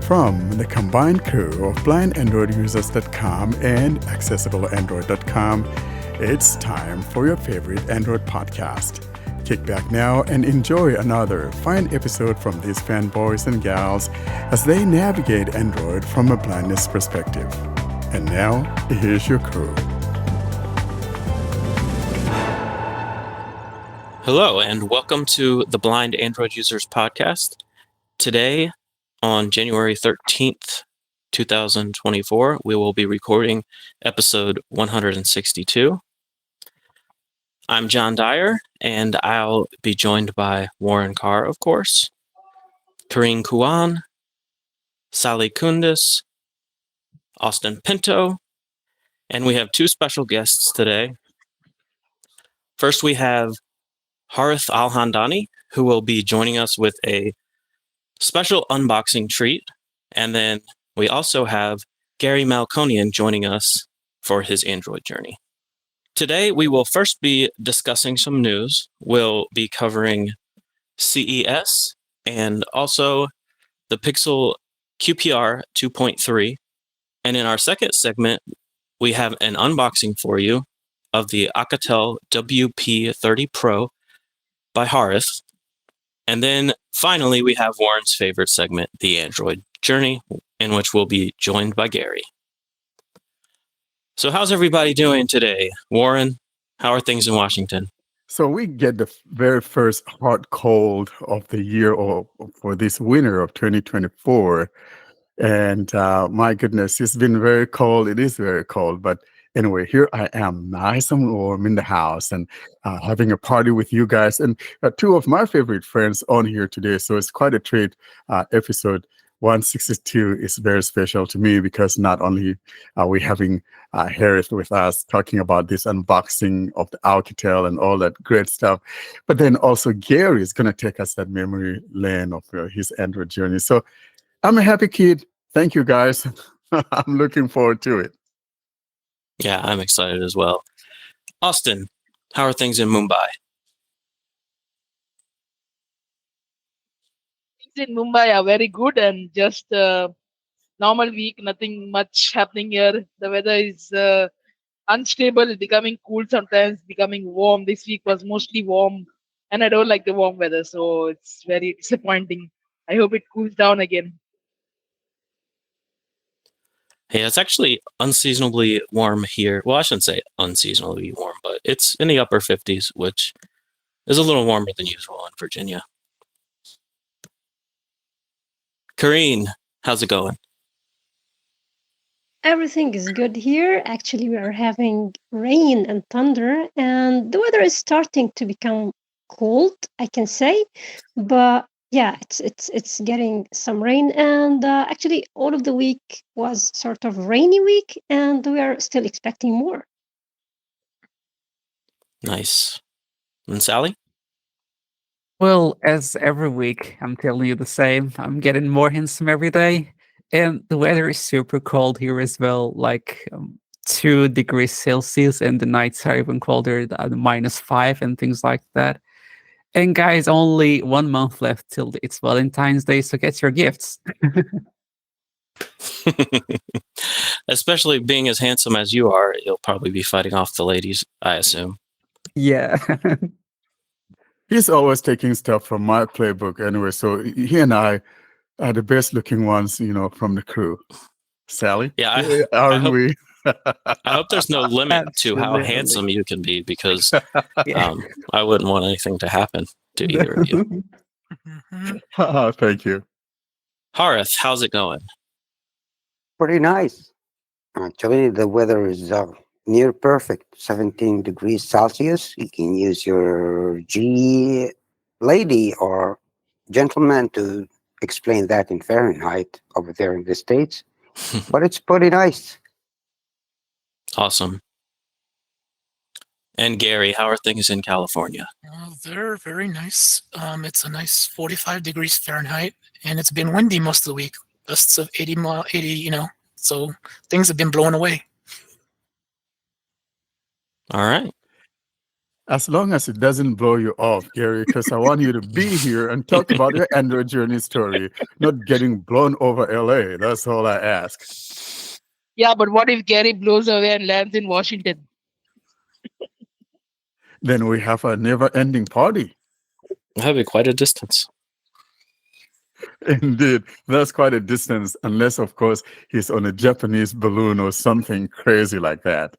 From the combined crew of blindandroidusers.com and accessibleandroid.com, it's time for your favorite Android podcast. Kick back now and enjoy another fine episode from these fanboys and gals as they navigate Android from a blindness perspective. And now, here's your crew. Hello, and welcome to the Blind Android Users Podcast. Today, on January 13th, 2024, we will be recording episode 162. I'm John Dyer, and I'll be joined by Warren Carr, of course, Karine Kuan, Sally Kundis, Austin Pinto, and we have two special guests today. First, we have Hareth Alhamdani, who will be joining us with a special unboxing treat. And then we also have Gary Melconian joining us for his Android journey. Today, we will first be discussing some news. We'll be covering CES and also the Pixel QPR 2.3. And in our second segment, we have an unboxing for you of the Oukitel WP30 Pro by Hareth. And then finally, we have Warren's favorite segment, the Android Journey, in which we'll be joined by Gary. So how's everybody doing today? Warren, how are things in Washington? So we get the very first hot cold of the year or for this winter of 2024. And my goodness, it's been very cold. It is very cold, but anyway, here I am, nice and warm in the house and having a party with you guys and two of my favorite friends on here today. So it's quite a treat. Episode 162 is very special to me because not only are we having Hareth with us talking about this unboxing of the Oukitel and all that great stuff, but then also Gary is going to take us that memory lane of his Android journey. So I'm a happy kid. Thank you, guys. I'm looking forward to it. Yeah, I'm excited as well. Austin, how are things in Mumbai? Things in Mumbai are very good and just normal week, nothing much happening here. The weather is unstable, becoming cool sometimes, becoming warm. This week was mostly warm, and I don't like the warm weather, so it's very disappointing. I hope it cools down again. Hey, it's actually unseasonably warm here. Well, I shouldn't say unseasonably warm, but it's in the upper 50s, which is a little warmer than usual in Virginia. Karine, how's it going? Everything is good here. Actually, we are having rain and thunder, and the weather is starting to become cold, I can say. But yeah, it's getting some rain, and actually, all of the week was sort of rainy week, and we are still expecting more. Nice. And Sally? Well, as every week, I'm telling you the same. I'm getting more handsome every day. And the weather is super cold here as well, like 2 degrees Celsius, and the nights are even colder, -5 and things like that. And guys, only 1 month left till it's Valentine's Day, so get your gifts. Especially being as handsome as you are, you'll probably be fighting off the ladies, I assume. Yeah. He's always taking stuff from my playbook anyway. So he and I are the best looking ones, from the crew. Sally? Yeah, aren't we? I hope there's no limit to how Absolutely. handsome you can be because Yeah. I wouldn't want anything to happen to either of you. Thank you. Hareth, how's it going? Pretty nice. Actually, the weather is near perfect, 17 degrees Celsius. You can use your G lady or gentleman to explain that in Fahrenheit over there in the States. But it's pretty nice. Awesome. And Gary, how are things in California? They're very nice. It's a nice 45 degrees Fahrenheit, and it's been windy most of the week. Gusts of 80, so things have been blown away. All right. As long as it doesn't blow you off, Gary, because I want you to be here and talk about your Android journey story, not getting blown over LA. That's all I ask. Yeah, but what if Gary blows away and lands in Washington? Then we have a never-ending party. That'd be quite a distance. Indeed, that's quite a distance, unless, of course, he's on a Japanese balloon or something crazy like that.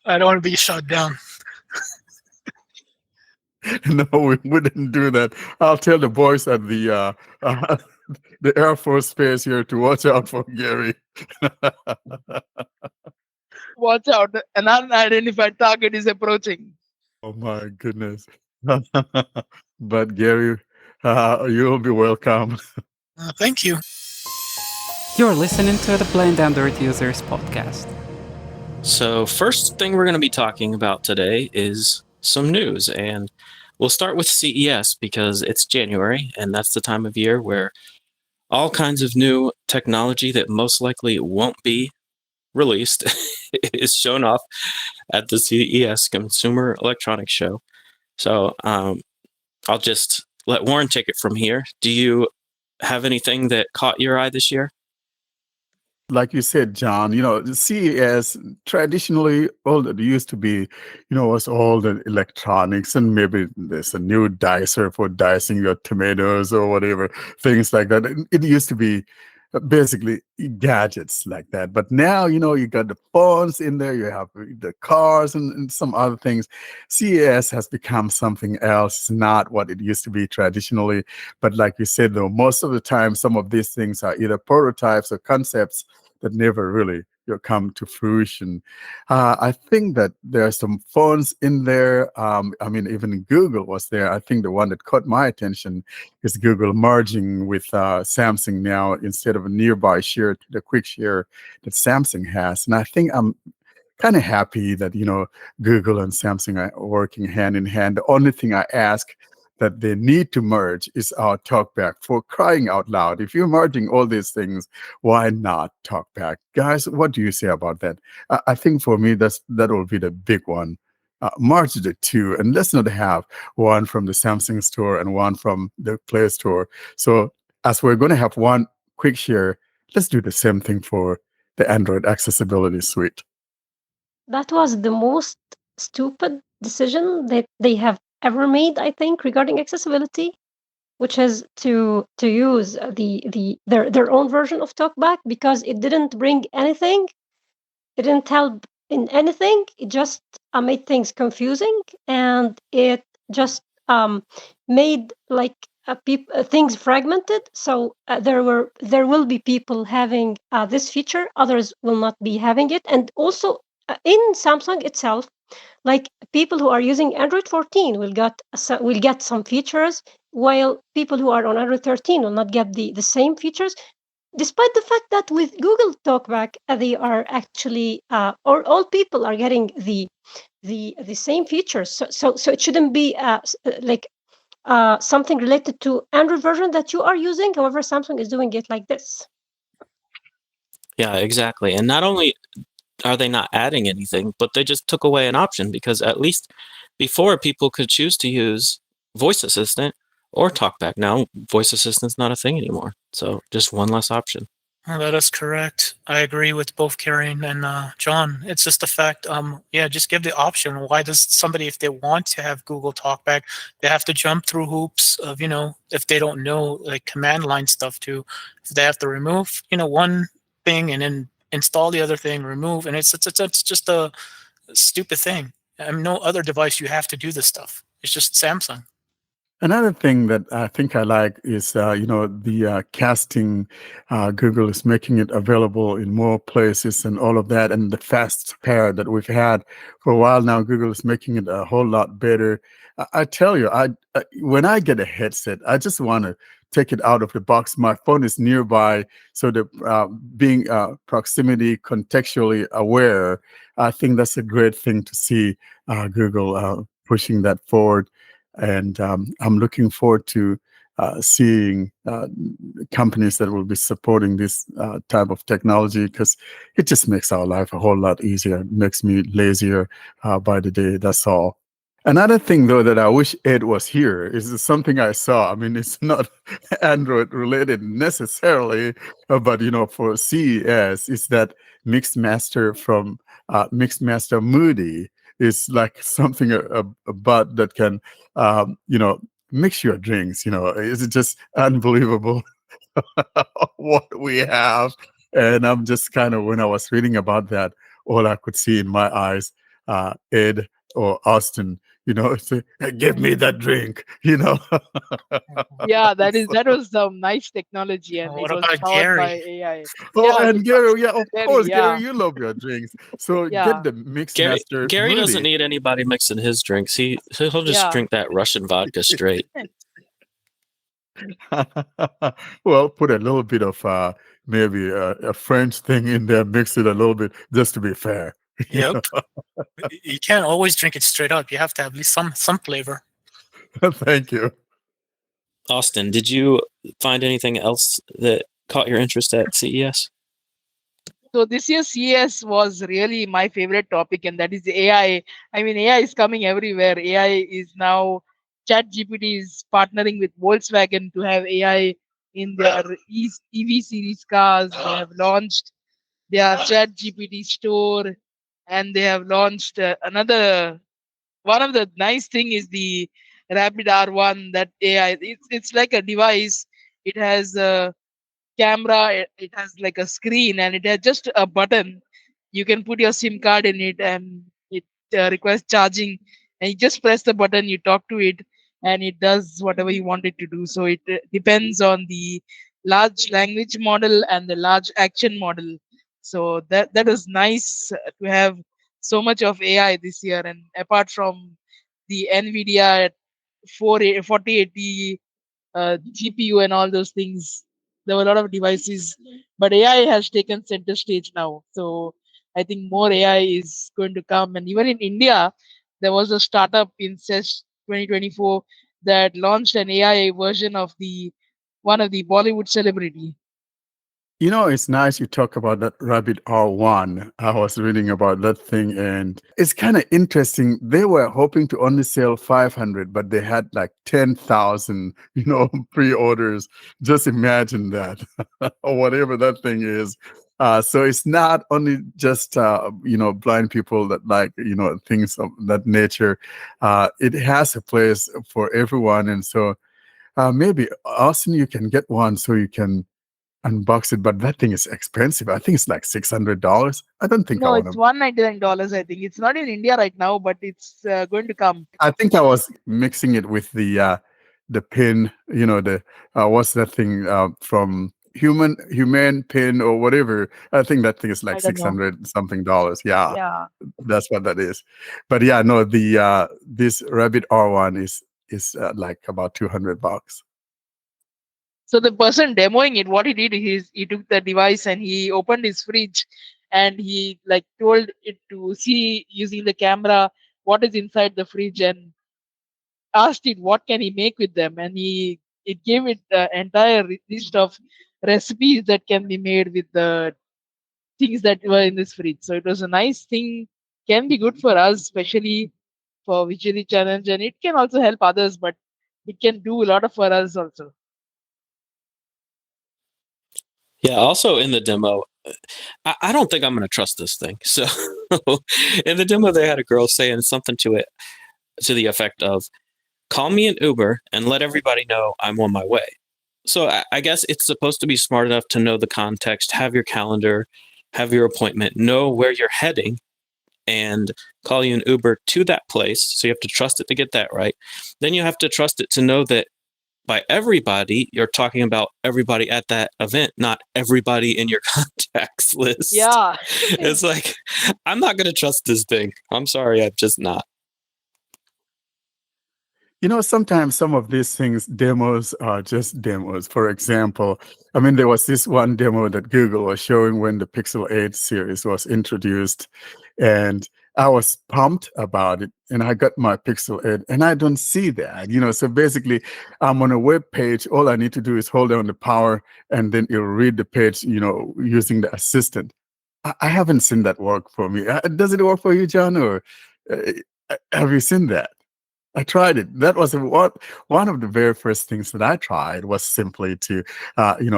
I don't want to be shot down. No, we wouldn't do that. I'll tell the boys at the Air Force Base here to watch out for Gary. Watch out, an unidentified target is approaching. Oh my goodness. But Gary, you'll be welcome. Thank you. You're listening to the Blind Android Users podcast. So first thing we're going to be talking about today is some news, and we'll start with CES because it's January, and that's the time of year where all kinds of new technology that most likely won't be released is shown off at the CES Consumer Electronics Show. So I'll just let Warren take it from here. Do you have anything that caught your eye this year? Like you said, John, the CES traditionally, all that used to be, was all the electronics, and maybe there's a new dicer for dicing your tomatoes or whatever, things like that. It used to be basically gadgets like that. But now, you got the phones in there, you have the cars and some other things. CES has become something else. It's not what it used to be traditionally. But like you said, though, most of the time, some of these things are either prototypes or concepts that never really come to fruition. I think that there are some phones in there. Even Google was there. I think the one that caught my attention is Google merging with Samsung now, instead of a nearby share, the quick share that Samsung has. And I think I'm kind of happy that, Google and Samsung are working hand in hand. The only thing I ask that they need to merge is our TalkBack. For crying out loud, if you're merging all these things, why not TalkBack? Guys, what do you say about that? I think for me, that will be the big one. Merge the two, and let's not have one from the Samsung store and one from the Play Store. So as we're going to have one quick share, let's do the same thing for the Android Accessibility Suite. That was the most stupid decision that they have ever made, I think, regarding accessibility, which is to use their own version of TalkBack, because it didn't bring anything. It didn't help in anything. It just made things confusing, and it just made things fragmented. So there will be people having this feature, others will not be having it, and also in Samsung itself, like people who are using Android 14 will get some features, while people who are on Android 13 will not get the same features, despite the fact that with Google Talkback they are actually or all people are getting the same features. So it shouldn't be something related to Android version that you are using. However, Samsung is doing it like this. Yeah, exactly. And not only are they not adding anything, but they just took away an option, because at least before people could choose to use Voice Assistant or TalkBack. Now Voice Assistant's not a thing anymore. So just one less option. Well, that is correct. I agree with both Karen and John. It's just the fact, just give the option. Why does somebody, if they want to have Google Talkback, they have to jump through hoops of, if they don't know like command line stuff too, if they have to remove, one thing and then install the other thing, remove, and it's just a stupid thing. No other device you have to do this stuff. It's just Samsung. Another thing that I think I like is, the casting. Google is making it available in more places and all of that. And the fast pair that we've had for a while now, Google is making it a whole lot better. I tell you, when I get a headset, I just want to take it out of the box. My phone is nearby, so the being proximity contextually aware, I think that's a great thing to see Google pushing that forward. And I'm looking forward to seeing companies that will be supporting this type of technology, because it just makes our life a whole lot easier. It makes me lazier by the day. That's all. Another thing, though, that I wish Ed was here is something I saw. I mean, it's not Android related necessarily, but for CES, is that Mixmaster from Mixmaster Moody is like something about that can, mix your drinks. It's just unbelievable what we have. And I'm just kind of, when I was reading about that, all I could see in my eyes, Ed or Austin, say, "Hey, give me that drink," Yeah, that was some nice technology, and What it was about powered by Gary? AI. Oh, Yeah, and Gary, yeah, of Gary, course, yeah, Gary, you love your drinks. So get yeah, the Gary Mixmaster Gary doesn't Moody. need anybody mixing his drinks. He'll just yeah. drink that Russian vodka straight. Well, put a little bit of maybe a French thing in there, mix it a little bit, just to be fair. Yep. You can't always drink it straight up. You have to have at least some flavor. Thank you. Austin, did you find anything else that caught your interest at CES? So this year's CES was really my favorite topic, and that is AI. I mean, AI is coming everywhere. AI is now ChatGPT is partnering with Volkswagen to have AI in their EV series cars. They have launched their ChatGPT store, and they have launched another. One of the nice thing is the Rapid R1 that AI. It's like a device. It has a camera, it has like a screen, and it has just a button. You can put your SIM card in it, and it requires charging, and you just press the button, you talk to it, and it does whatever you want it to do. So it depends on the large language model and the large action model. So that is nice to have so much of AI this year. And apart from the Nvidia 4080 GPU and all those things. There were a lot of devices, but AI has taken center stage now. So I think more AI is going to come. And even in India, there was a startup in CES 2024 that launched an AI version of the one of the Bollywood celebrity. It's nice you talk about that Rabbit R1. I was reading about that thing, and it's kind of interesting. They were hoping to only sell 500, but they had like 10,000, pre-orders. Just imagine that, or whatever that thing is. So it's not only just, blind people that like, things of that nature. It has a place for everyone. And so maybe, Austin, you can get one so you can unbox it, but that thing is expensive. I think it's like $600. I don't think I No, want it's to. $199. I think it's not in India right now, but it's going to come. I think I was mixing it with the pin. The what's that thing from Humane Pin or whatever. I think that thing is like I don't know. $600 something dollars. Yeah, Yeah. that's what that is. But yeah, no, the this Rabbit R1 is like about $200. So the person demoing it, what he did is he took the device and he opened his fridge, and he like told it to see using the camera what is inside the fridge, and asked it what can he make with them, and it gave it the entire list of recipes that can be made with the things that were in this fridge. So it was a nice thing, can be good for us, especially for visually challenged, and it can also help others, but it can do a lot of for us also. Yeah, also in the demo, I don't think I'm going to trust this thing. So in the demo, they had a girl saying something to the effect of, call me an Uber and let everybody know I'm on my way. So I guess it's supposed to be smart enough to know the context, have your calendar, have your appointment, know where you're heading, and call you an Uber to that place. So you have to trust it to get that right. Then you have to trust it to know that by everybody, you're talking about everybody at that event, not everybody in your contacts list. Yeah. It's like, I'm not going to trust this thing. I'm sorry, I'm just not. Sometimes some of these things, demos are just demos. For example, I mean, there was this one demo that Google was showing when the Pixel 8 series was introduced, and I was pumped about it. And I got my Pixel 8, and I don't see that. So basically, I'm on a web page. All I need to do is hold down the power, and then it'll read the page, using the assistant. I haven't seen that work for me. Does it work for you, John, or have you seen that? I tried it. That was one of the very first things that I tried was simply to,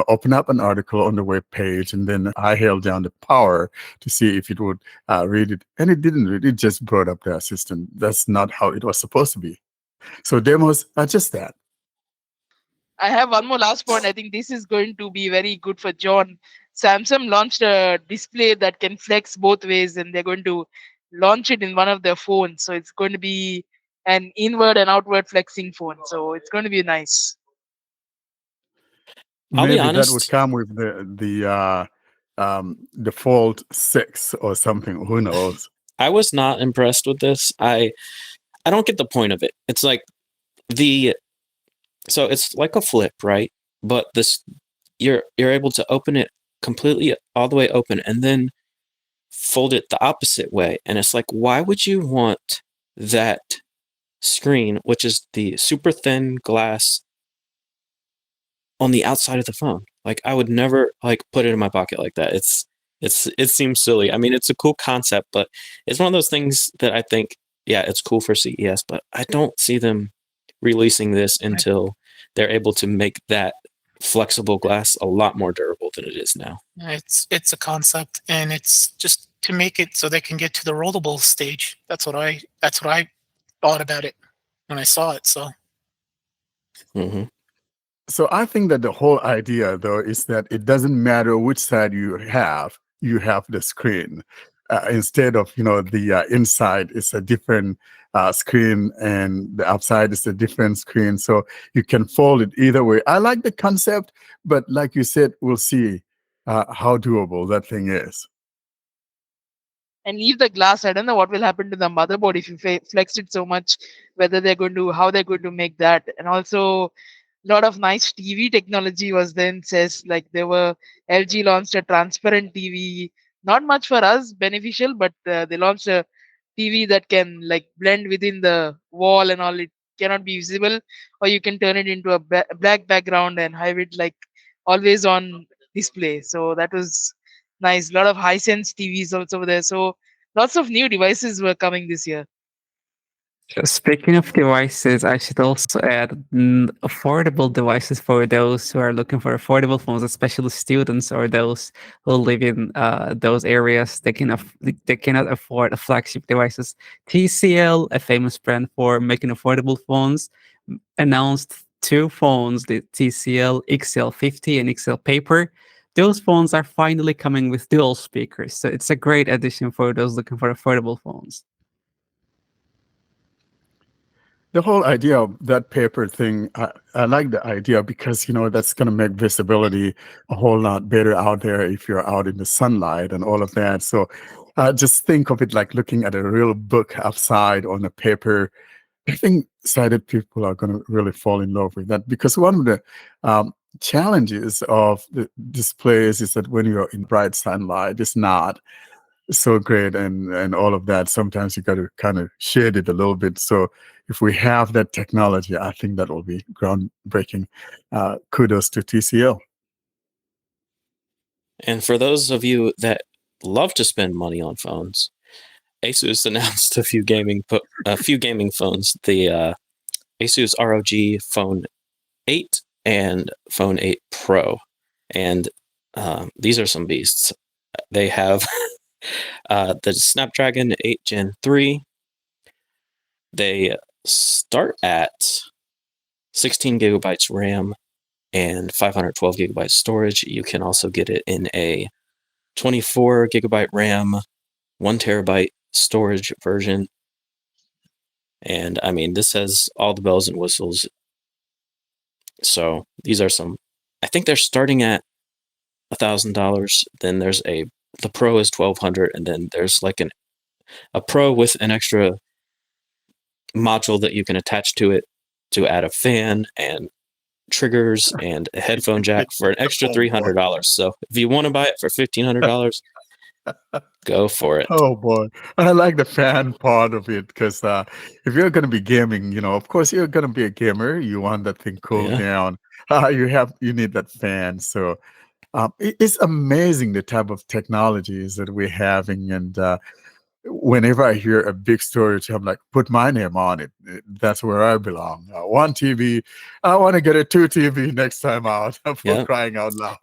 open up an article on the web page, and then I held down the power to see if it would read it, and it didn't read. It just brought up the assistant. That's not how it was supposed to be. So demos are just that. I have one more last point. I think this is going to be very good for John. Samsung launched a display that can flex both ways, and they're going to launch it in one of their phones. So it's going to be an inward and outward flexing phone. So it's going to be nice. I'll be Maybe that would honest. come with the Fold 6 or something. Who knows? I was not impressed with this. I don't get the point of it. It's like so it's like a flip, right? But this you're able to open it completely all the way open and then fold it the opposite way. And it's like, why would you want that screen, which is the super thin glass on the outside of the phone? Like, I would never put it in my pocket like that. It seems silly. I mean, it's a cool concept, but it's one of those things that I think, yeah, it's cool for CES, but I don't see them releasing this until they're able to make that flexible glass a lot more durable than it is now. It's a concept, and it's just to make it so they can get to the rollable stage. That's what I thought about it when I saw it. So Mm-hmm. So I think that the whole idea, though, is that it doesn't matter which side you have the screen. Instead of, the inside is a different screen and the outside is a different screen. So you can fold it either way. I like the concept, but like you said, we'll see how doable that thing is. And leave the glass. I don't know what will happen to the motherboard if you flex it so much, how they're going to make that. And also, a lot of nice TV technology was then says, like LG launched a transparent TV, not much for us beneficial, but they launched a TV that can blend within the wall and all. It cannot be visible, or you can turn it into a black background and have it always on display. So that was nice. A lot of Hisense TVs also there. So lots of new devices were coming this year. Speaking of devices, I should also add affordable devices for those who are looking for affordable phones, especially students or those who live in those areas. They cannot afford flagship devices. TCL, a famous brand for making affordable phones, announced two phones: the TCL XL50 and XL Paper. Those phones are finally coming with dual speakers, so it's a great addition for those looking for affordable phones. The whole idea of that paper thing, I like the idea because, that's going to make visibility a whole lot better out there if you're out in the sunlight and all of that. So just think of it like looking at a real book outside on the paper. I think sighted people are going to really fall in love with that, because one of the challenges of the displays is that when you're in bright sunlight, it's not so great and all of that. Sometimes you got to kind of shade it a little bit. So if we have that technology, I think that will be groundbreaking. Kudos to TCL. And for those of you that love to spend money on phones, Asus announced a few gaming phones: the Asus ROG Phone 8 and Phone 8 Pro, and these are some beasts. They have the Snapdragon 8 Gen 3. They start at 16 gigabytes RAM and 512 gigabytes storage. You can also get it in a 24 gigabyte RAM, 1 terabyte storage version. And I mean, this has all the bells and whistles. So these are some, I think they're starting at $1,000. Then there's the Pro is $1,200, and then there's a Pro with an extra module that you can attach to it to add a fan and triggers and a headphone jack for an extra $300. So if you want to buy it for $1,500, go for it. Oh boy, I like the fan part of it, because if you're going to be gaming, of course you're going to be a gamer. You want that thing cooled down. You need that fan. So it's amazing the type of technologies that we're having, and whenever I hear a big storage, I'm like, put my name on it. That's where I belong. One TV. I want to get a 2 TV next time out for Yeah. crying out loud.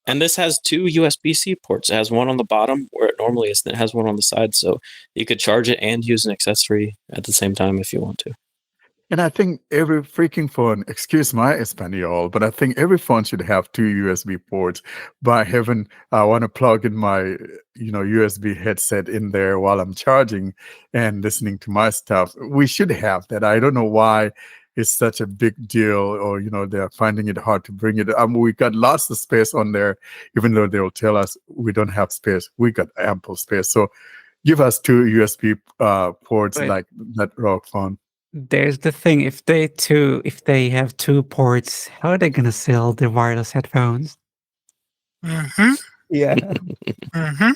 And this has 2 USB-C ports. It has one on the bottom where it normally is, and it has one on the side. So you could charge it and use an accessory at the same time if you want to. And I think every freaking phone, excuse my Espanol, but I think every phone should have 2 USB ports. By heaven, I want to plug in my, USB headset in there while I'm charging and listening to my stuff. We should have that. I don't know why it's such a big deal, or they're finding it hard to bring it. We got lots of space on there, even though they'll tell us we don't have space. We got ample space. So give us 2 USB ports Wait. like that ROG phone. There's the thing, if they have 2 ports, how are they gonna sell the wireless headphones? Mm-hmm. Yeah. Mm-hmm.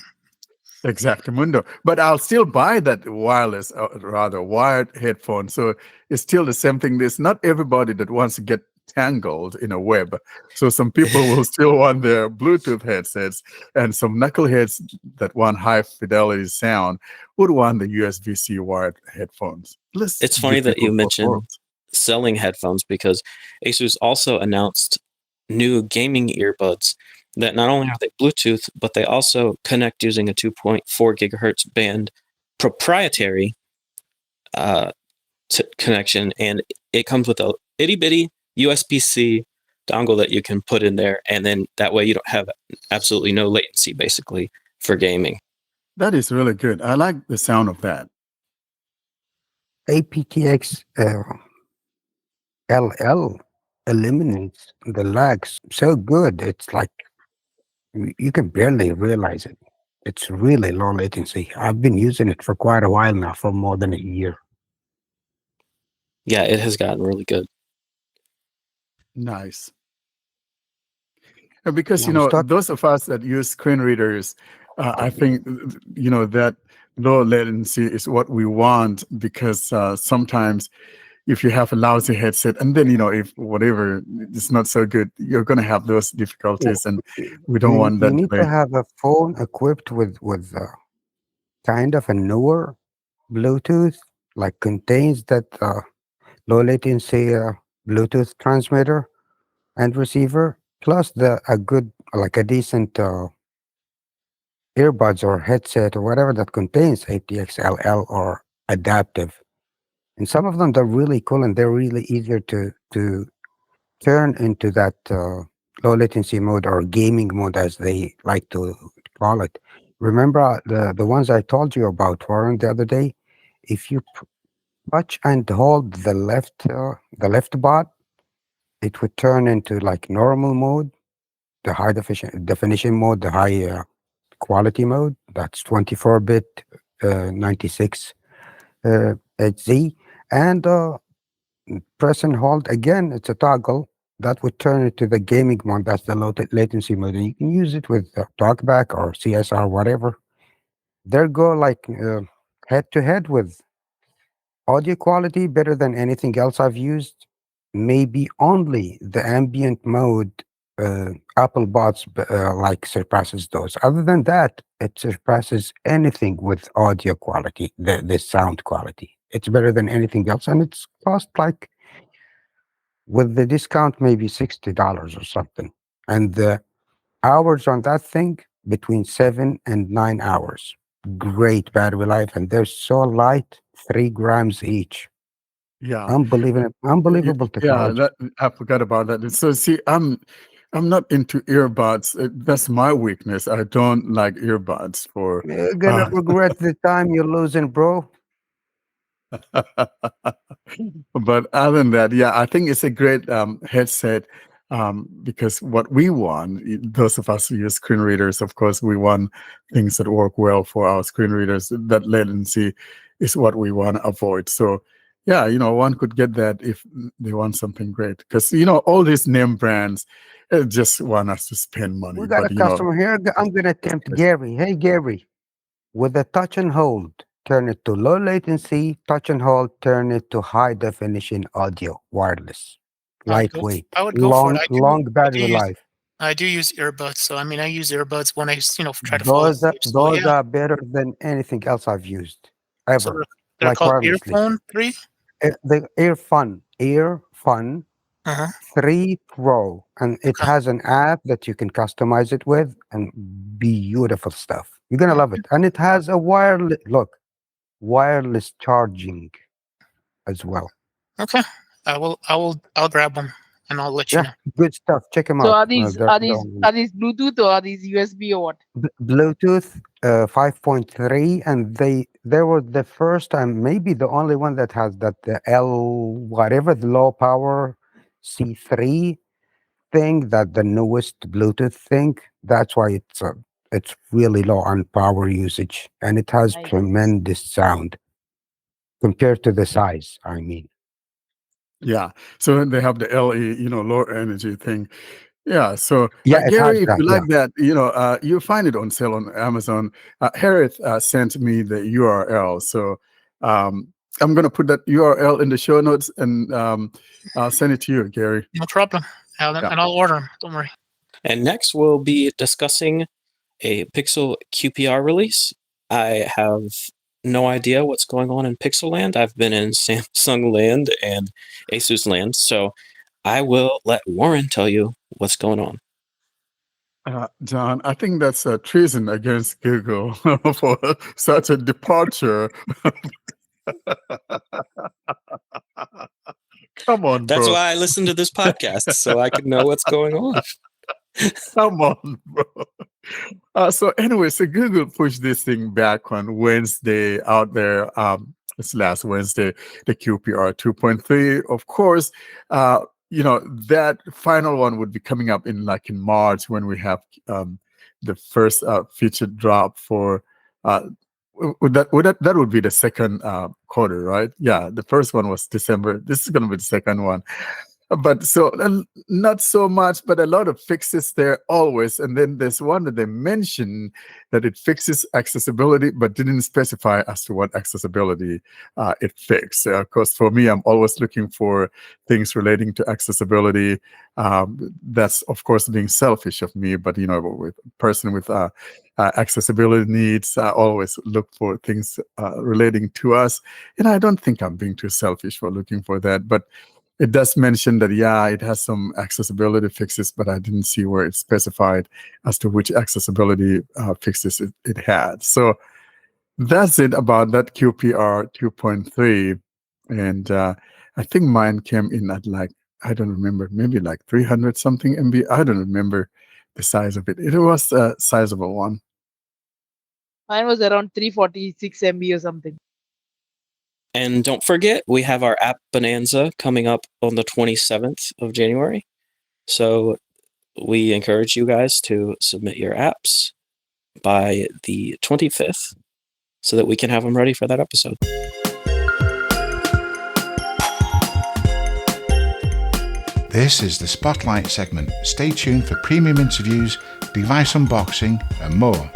Exactamundo. But I'll still buy that wireless, rather wired headphone. So it's still the same thing. There's not everybody that wants to get tangled in a web. So some people will still want their Bluetooth headsets, and some knuckleheads that want high fidelity sound would want the USB-C wired headphones. It's funny that you mentioned selling headphones, because Asus also announced new gaming earbuds that not only are they Bluetooth, but they also connect using a 2.4 gigahertz band proprietary connection, and it comes with a itty bitty USB-C dongle that you can put in there, and then that way you don't have absolutely no latency, basically, for gaming. That is really good. I like the sound of that. aptX LL eliminates the lags so good. It's like you can barely realize it. It's really low latency. I've been using it for quite a while now, for more than a year. Yeah, it has gotten really good. Nice. Because, Now, those of us that use screen readers, I think, that low latency is what we want, because sometimes if you have a lousy headset, and then, if whatever is not so good, you're going to have those difficulties, and we don't want that. You need to have a phone equipped with kind of a newer Bluetooth, like contains that low latency Bluetooth transmitter and receiver, plus a decent earbuds or headset or whatever that contains aptX LL or adaptive. And some of them, they're really cool, and they're really easier to turn into that low latency mode, or gaming mode, as they like to call it. Remember the ones I told you about, Warren, the other day? If you touch and hold the left bot, it would turn into like normal mode, the high definition mode, the high quality mode. That's 24-bit 96 HZ, and press and hold again. It's a toggle that would turn it to the gaming mode. That's the low latency mode, and you can use it with TalkBack or CSR, whatever. They go like head to head with audio quality, better than anything else I've used. Maybe only the ambient mode Apple bots like surpasses those. Other than that, it surpasses anything with audio quality, the sound quality. It's better than anything else, and it's cost like, with the discount, maybe $60 or something. And the hours on that thing, between 7 and 9 hours. Great battery life, and they're so light, 3 grams each. Yeah. Unbelievable technology. Yeah, I forgot about that. So see, I'm not into earbuds. That's my weakness. I don't like earbuds for. You're gonna regret the time you're losing, bro. But other than that, yeah, I think it's a great headset, because what we want, those of us who use screen readers, of course, we want things that work well for our screen readers. That latency is what we want to avoid. So, yeah, one could get that if they want something great, because all these name brands just want us to spend money. We got a customer here. I'm gonna tempt Gary. Hey, Gary, with a touch and hold, turn it to low latency. Touch and hold, turn it to high definition audio, wireless, lightweight, I would go for it. long battery life. I do use earbuds, so I mean, I use earbuds when I, try to fall Those are, asleep. So those yeah, are better than anything else I've used so ever, they're like called wirelessly. Earphone 3. The EarFun Uh-huh. 3 Pro, and it Okay. has an app that you can customize it with, and beautiful stuff. You're gonna love it, and it has a wireless charging as well. Okay. I'll grab one and I'll let you Yeah, know. good stuff. Check them So out. are these They're, are they're these on are these Bluetooth or are these USB or what? Bluetooth 5.3, and they were the first time, maybe the only one that has that the L whatever, the low power C3 thing, that the newest Bluetooth thing. That's why it's really low on power usage, and it has Nice. tremendous sound compared to the size. I mean, Yeah. So they have the LE, lower energy thing. Yeah. So, yeah, it has Gary, if that. you Yeah, like that, you find it on sale on Amazon. Hareth sent me the URL. So, I'm going to put that URL in the show notes and I'll send it to you, Gary. No problem. Yeah. And I'll order them. Don't worry. And next, we'll be discussing a Pixel QPR release. I have no idea what's going on in Pixel Land. I've been in Samsung Land and Asus Land, so I will let Warren tell you what's going on. John, I think that's treason against Google for such a departure. Come on, That's bro. why I listen to this podcast, so I can know what's going on. Come on, bro. So anyway, so Google pushed this thing back on Wednesday out there. It's last Wednesday, the QPR 2.3. Of course, that final one would be coming up in March when we have the first featured drop for that would be the second quarter, right? Yeah, the first one was December. This is going to be the second one. But so not so much, but a lot of fixes there always. And then there's one that they mentioned that it fixes accessibility, but didn't specify as to what accessibility it fixed. Of course, for me, I'm always looking for things relating to accessibility. That's of course being selfish of me, but with a person with accessibility needs, I always look for things relating to us. And I don't think I'm being too selfish for looking for that, but it does mention that, it has some accessibility fixes, but I didn't see where it's specified as to which accessibility fixes it had. So that's it about that QPR 2.3. And I think mine came in at I don't remember, maybe 300 something MB. I don't remember the size of it. It was a sizable one. Mine was around 346 MB or something. And don't forget, we have our app bonanza coming up on the 27th of January. So we encourage you guys to submit your apps by the 25th so that we can have them ready for that episode. This is the Spotlight segment. Stay tuned for premium interviews, device unboxing, and more.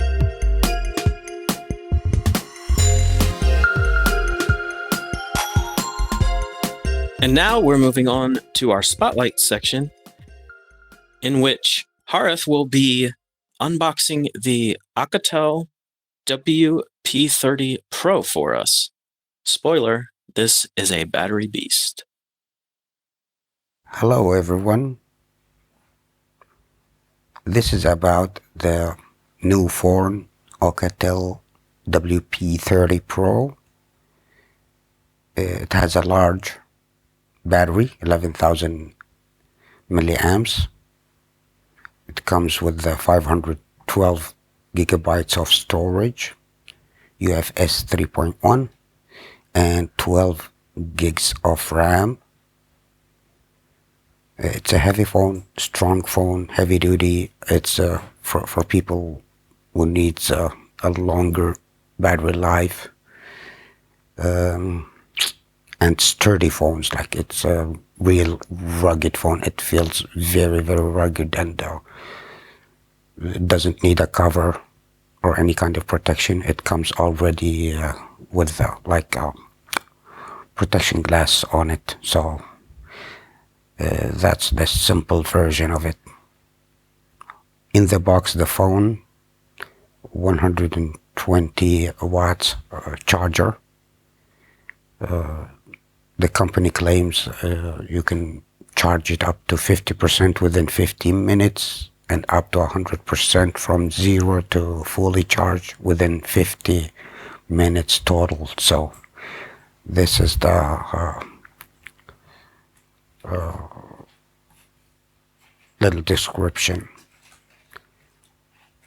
And now we're moving on to our Spotlight section, in which Hareth will be unboxing the Oukitel WP30 Pro for us. Spoiler, this is a battery beast. hello everyone. This is about the new phone Oukitel WP30 Pro. It has a large battery, 11,000 milliamps. It comes with the 512 gigabytes of storage, UFS 3.1, and 12 gigs of RAM. It's a heavy phone, strong phone, heavy duty. It's for people who needs a longer battery life. And sturdy phones, like it's a real rugged phone. It feels very, very rugged, and it doesn't need a cover or any kind of protection. It comes already with protection glass on it. So that's the simple version of it. in the box, the phone, 120 watts charger. The company claims you can charge it up to 50% within 15 minutes and up to 100% from 0 to fully charged within 50 minutes total. So this is the little description.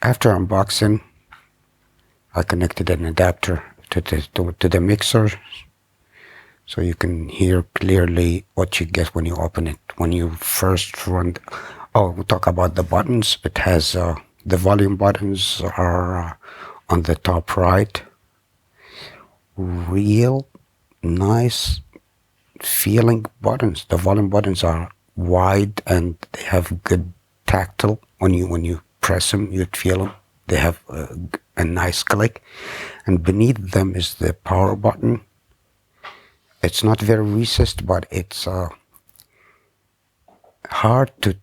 After unboxing, I connected an adapter to the mixer, so you can hear clearly what you get when you open it. When you first run, we'll talk about the buttons. It has the volume buttons are on the top right. Real nice feeling buttons. The volume buttons are wide and they have good tactile. When you press them, you'd feel them. They have a nice click. And beneath them is the power button. It's not very recessed, but it's hard to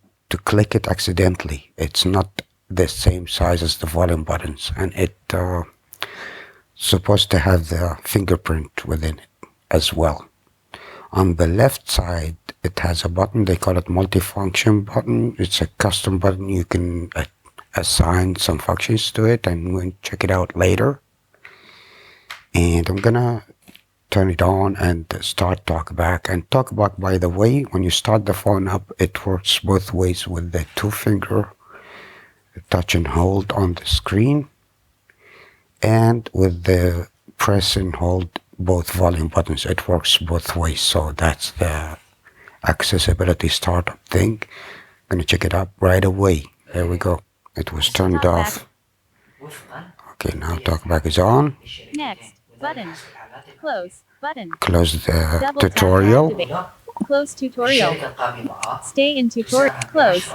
click it accidentally. It's not the same size as the volume buttons, and it supposed to have the fingerprint within it as well. On the left side, it has a button. They call it multifunction button. It's a custom button. You can assign some functions to it, and we'll check it out later. And I'm gonna turn it on and start TalkBack. And TalkBack, by the way, when you start the phone up, it works both ways with the 2-finger touch and hold on the screen, and with the press and hold both volume buttons. It works both ways. So that's the accessibility startup thing. I'm gonna check it out right away. There we go. It was turned off. Okay, now TalkBack is on. Next button. Close button. Close the Double tutorial. tap to activate. Close tutorial. Stay in tutorial. Close.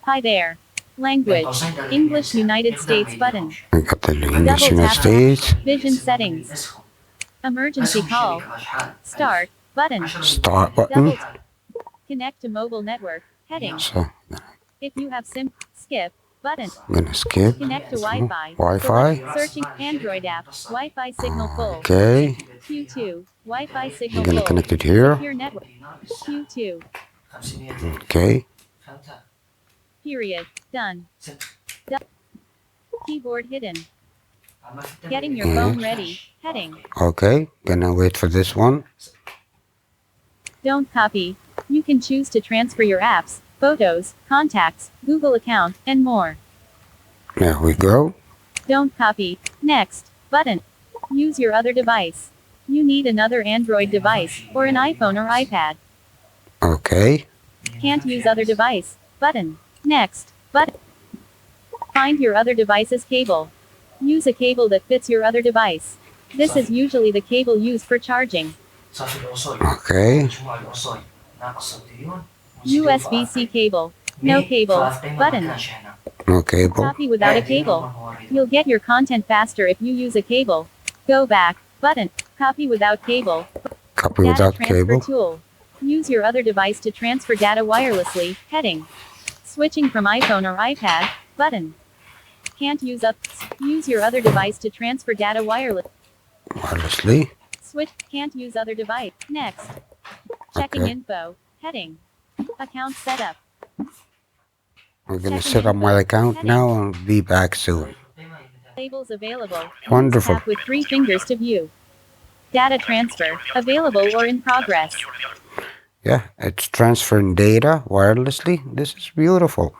Hi there. Language. English United States button. I got the Double English United tap. States. Vision settings. Emergency call. Start button. Start Double button. tap. Connect to mobile network. Heading. So If you have skip button. I'm gonna skip. Connect to Wi-Fi. Wi-Fi. Select searching Android app. Wi-Fi signal full. Okay. Q2. Wi-Fi I'm signal gonna full. connect it here. Secure network. Q2. Okay. Period. Done. Keyboard hidden. Getting your phone ready. Heading. Okay. Gonna wait for this one. Don't copy. You can choose to transfer your apps, photos, contacts, Google account, and more. There we go. Don't copy. Next button. Use your other device. You need another Android device, or an iPhone or iPad. Okay. Can't use other device. Button. Next button. Find your other device's cable. Use a cable that fits your other device. This is usually the cable used for charging. Okay. USB-C cable. No cable. Button. No cable. Copy without a cable. You'll get your content faster if you use a cable. Go back. Button. Copy without cable. Copy Data without transfer cable. tool. Use your other device to transfer data wirelessly. Heading. Switching from iPhone or iPad. Button. Can't use up. Use your other device to transfer data Wirelessly. Switch. Can't use other device. Next. Checking Okay. info. Heading. Account setup. We're gonna set up my account now and be back soon. Labels available. Wonderful. Tap with 3 fingers to view. Data transfer. Available or in progress. Yeah, it's transferring data wirelessly. This is beautiful.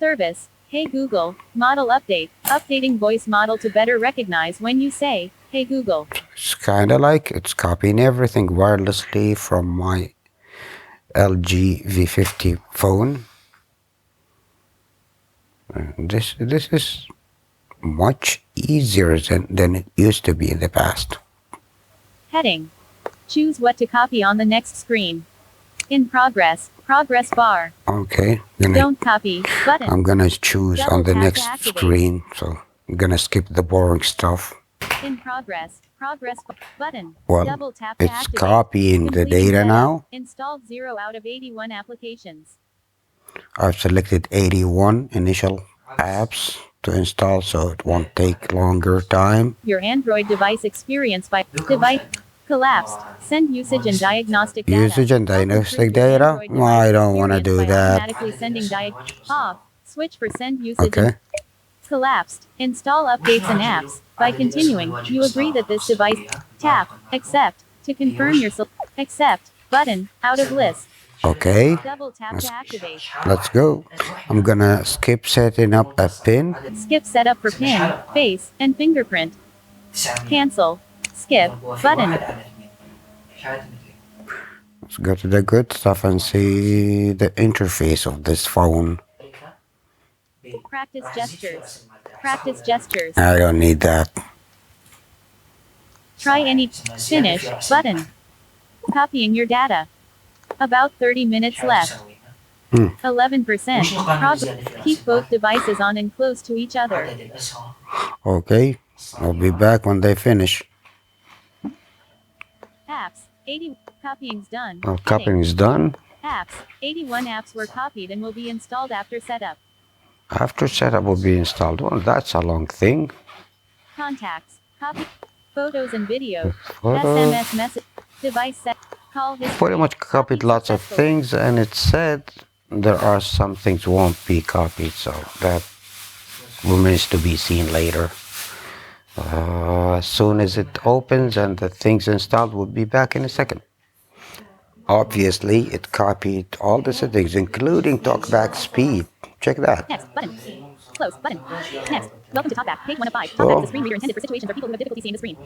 Service. Hey Google. Model update. Updating voice model to better recognize when you say, Hey Google. It's kind of like it's copying everything wirelessly from my LG V50 phone. This is much easier than it used to be in the past. Heading. Choose what to copy on the next screen. In progress. Progress bar. Okay, Don't copy. Button. I'm gonna choose on the Double tap next to activate. screen, so I'm gonna skip the boring stuff. In progress. Progress button. Well, Double tap to it's activate. copying the Completing data setup. now. Installed 0 out of 81 applications. I've selected 81 initial apps to install, so it won't take longer time. Your Android device experienced by device collapsed. Send usage and diagnostic data. Usage and Help diagnostic improve your data? Android No, I device don't want to experience do by that. automatically sending off. Switch for send usage Okay. and collapsed. Install updates and apps. By continuing, you agree that this device. Tap accept to confirm your accept button out of list. Okay. Double tap to activate. Let's go. I'm gonna skip setting up a pin. Skip setup for pin, face, and fingerprint. Cancel. Skip button. Let's go to the good stuff and see the interface of this phone. Practice gestures. Practice gestures. I don't need that. Try any finish button. Copying your data. About 30 minutes left. 11%. Keep both devices on and close to each other. Okay. I'll be back when they finish. Apps. 80. Copying's done. Oh, copying is done. Apps. 81 apps were copied and will be installed after setup. After setup will be installed. Well, that's a long thing. Contacts. Copy. Photos and videos. Photos. SMS message. Device set. Call history. Pretty much copied lots of things, and it said there are some things won't be copied, so that remains to be seen later. As soon as it opens and the things installed, we'll be back in a second. Obviously, it copied all the settings, including talkback speed. Check that. Next button. Close button. Next. Welcome to TalkBack. Page 1 of 5. TalkBack is a screen reader intended for situations where people who have difficulty seeing the screen.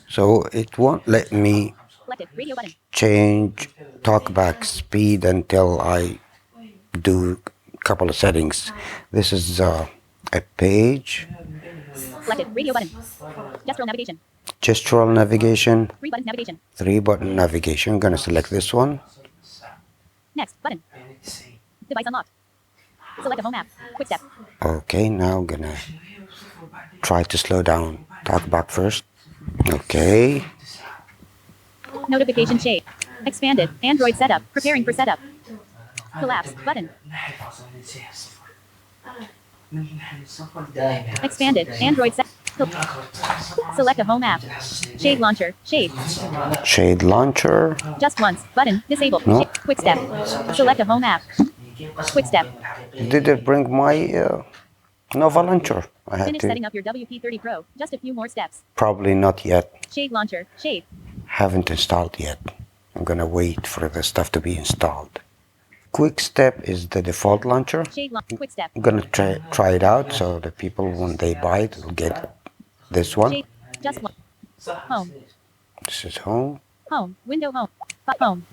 So it won't let me Selected. Radio button. change talkback speed until I do a couple of settings. This is a page. Selected. Radio button. Gestural navigation. Gestural navigation. 3 button navigation. 3-button navigation. I'm gonna select this one. Next button. Device unlocked. Select a home app. Quick step. Okay, now I'm gonna try to slow down. Talkback first. Okay. Notification shade. Expanded. Android setup. Preparing for setup. Collapse button. Expanded. Android set. Select a home app. Shade launcher. Shade. Shade launcher. Just once. Button. Disabled. No. Quick step. Select a home app. Quick step. Did it bring my Nova launcher? I had Finish to. setting up your WP30 Pro. Just a few more steps. Probably not yet. Shade launcher. Shade. Haven't installed yet. I'm gonna wait for the stuff to be installed. Quick step is the default launcher. Shade quick step. I'm gonna try it out so the people when they buy it will get this one. Shade. Just one. Home. This is home. Home. Window home. Home.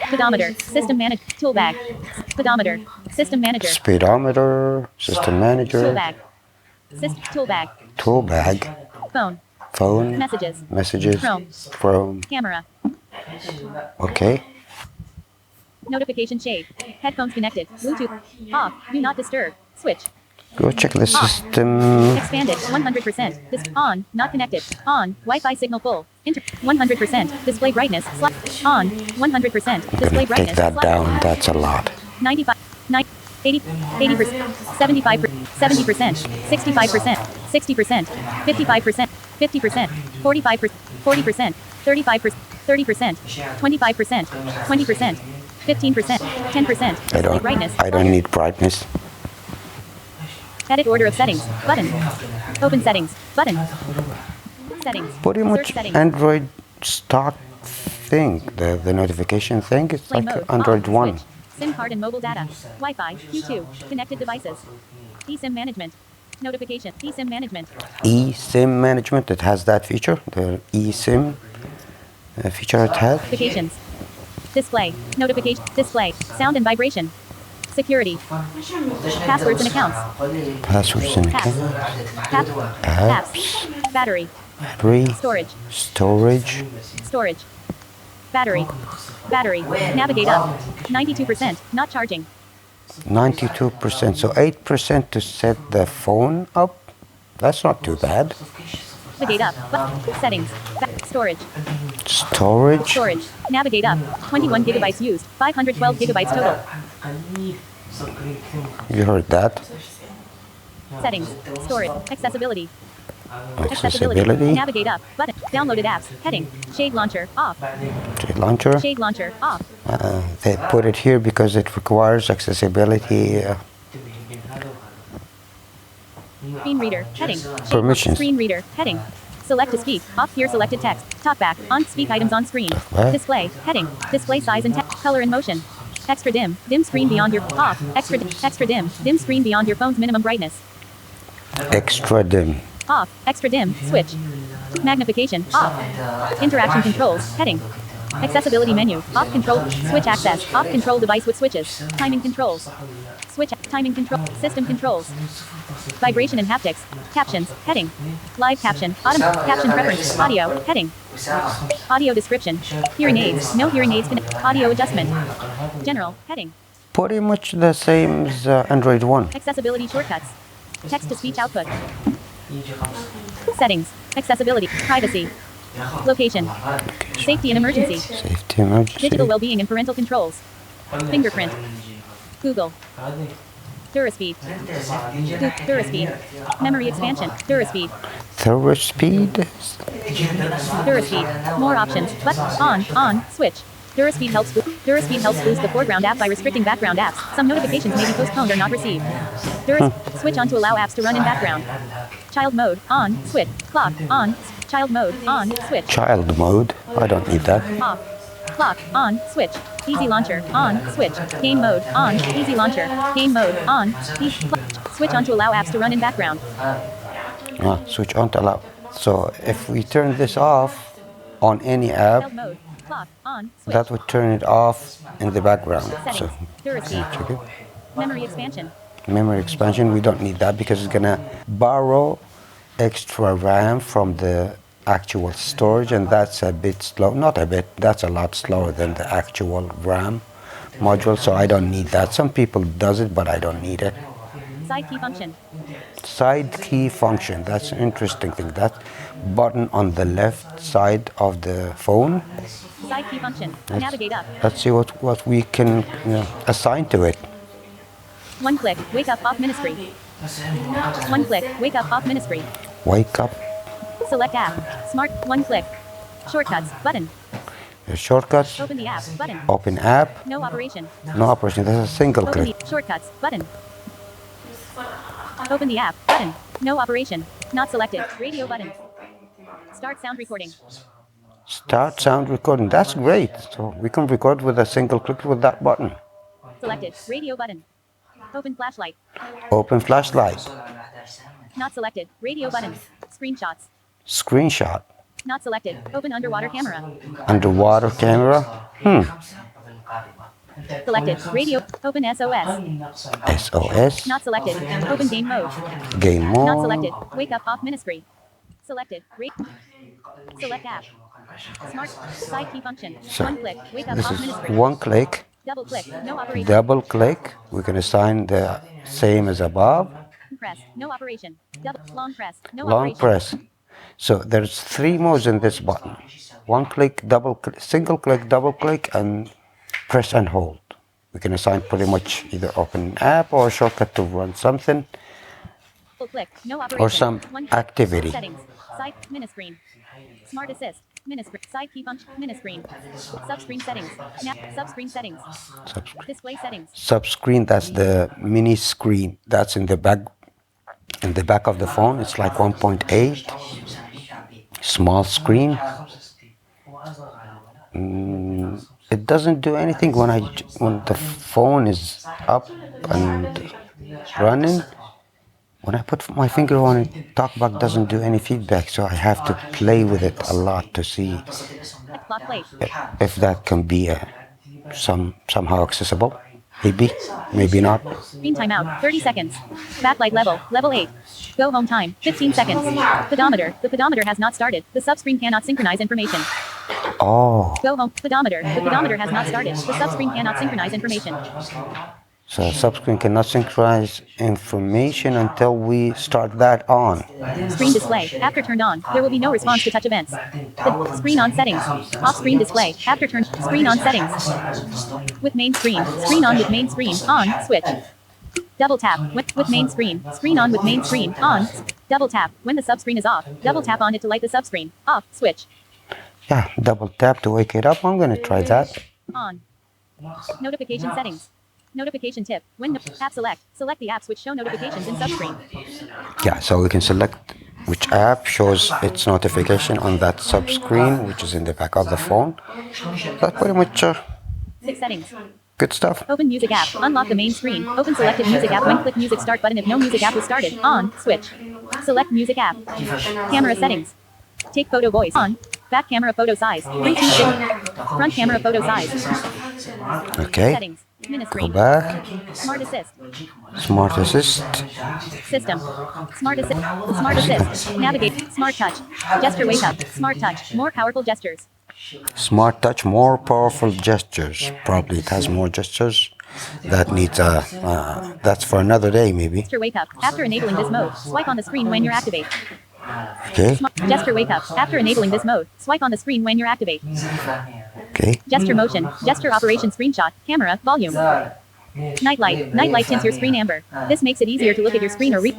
Pedometer. System manager. Tool bag. Pedometer. System manager. Speedometer. System Tool manager. bag. Tool bag. Tool bag. Phone. Phone. Messages. Messages. Chrome. Chrome. Camera. Okay. Notification shade. Headphones connected. Bluetooth. Off. Do not disturb. Switch. Go check the system. Expanded. 100%. On. Not connected. On. Wi-Fi signal full. 100%. Display brightness. On. 100%. I'm Display gonna brightness. take that down. That's a lot. 95. 80. 80%. 75%. 70%. 65%. 60%. 55%. 50%. 45%. 40%. 35%. 30%. 25%. 20%. 15%. 10%. Display brightness. I don't need brightness. Edit order of settings. Button. Open settings. Button. Settings. Pretty Search much settings. Android stock thing. The notification thing. It's Play like mode. Android On. 1. Switch. SIM card and mobile data. Wi-Fi. Q2. Connected devices. eSIM management. Notification. eSIM management. eSIM management. It has that feature. The eSIM feature it has. Notifications. Display. Notification. Display. Sound and vibration. Security. Passwords and accounts. Passwords and Apps. accounts. Apps. Battery. Battery. Storage. Storage. Storage. Battery. Battery. Navigate up. 92%. Not charging. 92%. So 8% to set the phone up. That's not too bad. Navigate up. Settings. Storage. Storage. Storage. Navigate up. 21 gigabytes used. 512 gigabytes total. You heard that? Settings. Storage. Accessibility. Accessibility. Navigate up. Button. Downloaded apps. Heading. Shade launcher. Off. Shade launcher. Shade launcher. Off. They put it here because it requires accessibility Screen reader. Heading. permissions. Screen reader. Heading. Select to speak. Off here selected text. Talkback. On speak items on screen. What? Display. Heading. Display size and text. Color and motion. Extra dim. Dim screen beyond your off. Extra dim. Dim screen beyond your phone's minimum brightness. Extra dim. Off. Extra dim. Switch. Magnification. Off. Interaction controls. Heading. Accessibility menu. Off control. Switch access. Off control device with switches. Timing controls. Switch. Timing control. System controls. Vibration and haptics. Captions. Heading. Live caption. Caption preference. Audio. Heading. Audio description. Hearing aids. No hearing aids. Audio adjustment. General. Heading. Pretty much the same as Android One. Accessibility shortcuts. Text to speech output. Settings. Accessibility. Privacy. Location. Safety and emergency. Safety emergency. Digital well-being and parental controls. Fingerprint. Google. DuraSpeed. DuraSpeed. Memory expansion. DuraSpeed. Thorough speed. DuraSpeed. More options. But on, switch. DuraSpeed helps boost the foreground app by restricting background apps. Some notifications may be postponed or not received. Switch on to allow apps to run in background. Child mode. On. Switch. Clock. On. Child mode. On. Switch. Child mode. I don't need that. Off. Clock. On. Switch. Easy launcher. On. Switch. Game mode. On. Easy launcher. Game mode. On. Switch on to allow apps to run in background. Switch on to allow. So if we turn this off on any app, Child mode. Clock. On. Switch. that would turn it off in the background. So DuraSpeed. Memory expansion. memory expansion, we don't need that because it's gonna borrow extra RAM from the actual storage, and that's a bit slow. Not a bit, that's a lot slower than the actual RAM module, so I don't need that. Some people does it, but I don't need it. Side key function. Side key function, that's an interesting thing. That button on the left side of the phone. Side key function. Navigate up. Let's see what we can assign to it. One click. Wake up off ministry. One click. Wake up off ministry. Wake up. Select app. Smart. One click. Shortcuts. Button. The shortcuts. Open the app. Button. Open app. No operation. No operation. That's a single Open click. the shortcuts. Button. Open the app. Button. No operation. Not selected. Radio button. Start sound recording. Start sound recording. That's great. So we can record with a single click with that button. Selected. Radio button. Open flashlight. Open flashlight. Not selected. Radio button. Screenshots. Screenshot. Not selected. Open underwater camera. Underwater camera. Selected. Radio. Open SOS. SOS. Not selected. Open game mode. Game mode. Not selected. Wake up off ministry. Selected. Select app. Smart. Side key function. So One click. Wake up this off is ministry. one click. Double click. No operation. Double click. We can assign the same as above. Press. No operation. Double. Long press. No Long operation. press. So there's 3 modes in this button. One click, double click, single click, double click, and press and hold. We can assign pretty much either open an app or a shortcut to run something Double click. No operation. or some One activity. Settings. Side. Miniscreen. Smart assist. Miniscreen. Side key function. Miniscreen. Subscreen settings. Subscreen settings. Display settings. Subscreen, that's the mini screen. That's in the back of the phone. It's like 1.8. Small screen. It doesn't do anything when the phone is up and running. When I put my finger on it, TalkBack doesn't do any feedback, so I have to play with it a lot to see Clock plate. if that can be somehow accessible. Maybe not. Screen timeout. 30 seconds. Backlight level. Level 8. Go home time. 15 seconds. Pedometer. The pedometer has not started. The subscreen cannot synchronize information. Oh, Go home. Pedometer. The pedometer has not started. The subscreen cannot synchronize information. So subscreen cannot synchronize information until we start that on. Screen display. After turned on, there will be no response to touch events. The screen on settings. Off screen display. After turn. Screen on settings. With main screen. Screen on with main screen. On. Switch. Double tap. With main screen. Screen on with main screen. On. Double tap. When the subscreen is off. Double tap on it to light the subscreen. Off. Switch. Yeah, double tap to wake it up. I'm gonna try that. On. Notification settings. Notification tip. When app select. Select the apps which show notifications in subscreen. Yeah, so we can select which app shows its notification on that subscreen, which is in the back of the phone. That's pretty much 6 settings. good stuff. Open music app. Unlock the main screen. Open selected music app when click music start button if no music app was started. On. Switch. Select music app. Camera settings. Take photo voice. On. Back camera photo size. 3:50. Front camera photo size. Okay, Settings. Mini go screen. back. Smart assist. Smart assist. System. Smart assist. Smart assist. Navigate. Smart touch. Gesture wake up. Smart touch. More powerful gestures. Smart touch, more powerful gestures. Probably it has more gestures. That needs that's for another day maybe. Gesture wake up. After enabling this mode, swipe on the screen when you're activate. Okay, Gesture wake up. After enabling this mode, swipe on the screen when you're activate. okay. Gesture motion. Gesture operation screenshot. Camera. Volume. Nightlight. Nightlight tints your screen amber. This makes it easier to look at your screen or read.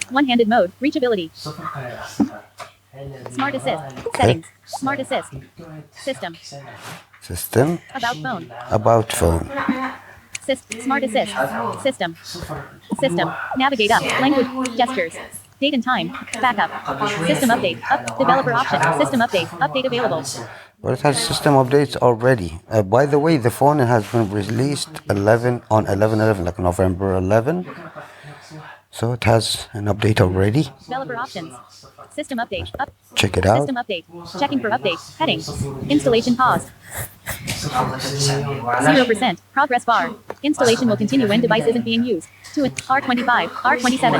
One-handed mode. Reachability. Smart assist. Settings. Smart assist. System. System. About phone. About phone. Smart assist. System. System. Navigate up. Language. Gestures. Date and time. Backup. System update. Developer option. System update. Update available. Well, it has system updates already. By the way, the phone has been released 11/11, like November 11. So it has an update already. Developer options. System update. Check it out. System update. Checking for update. Heading. Installation paused. 0%. Progress bar. Installation will continue when device isn't being used. R25. R27.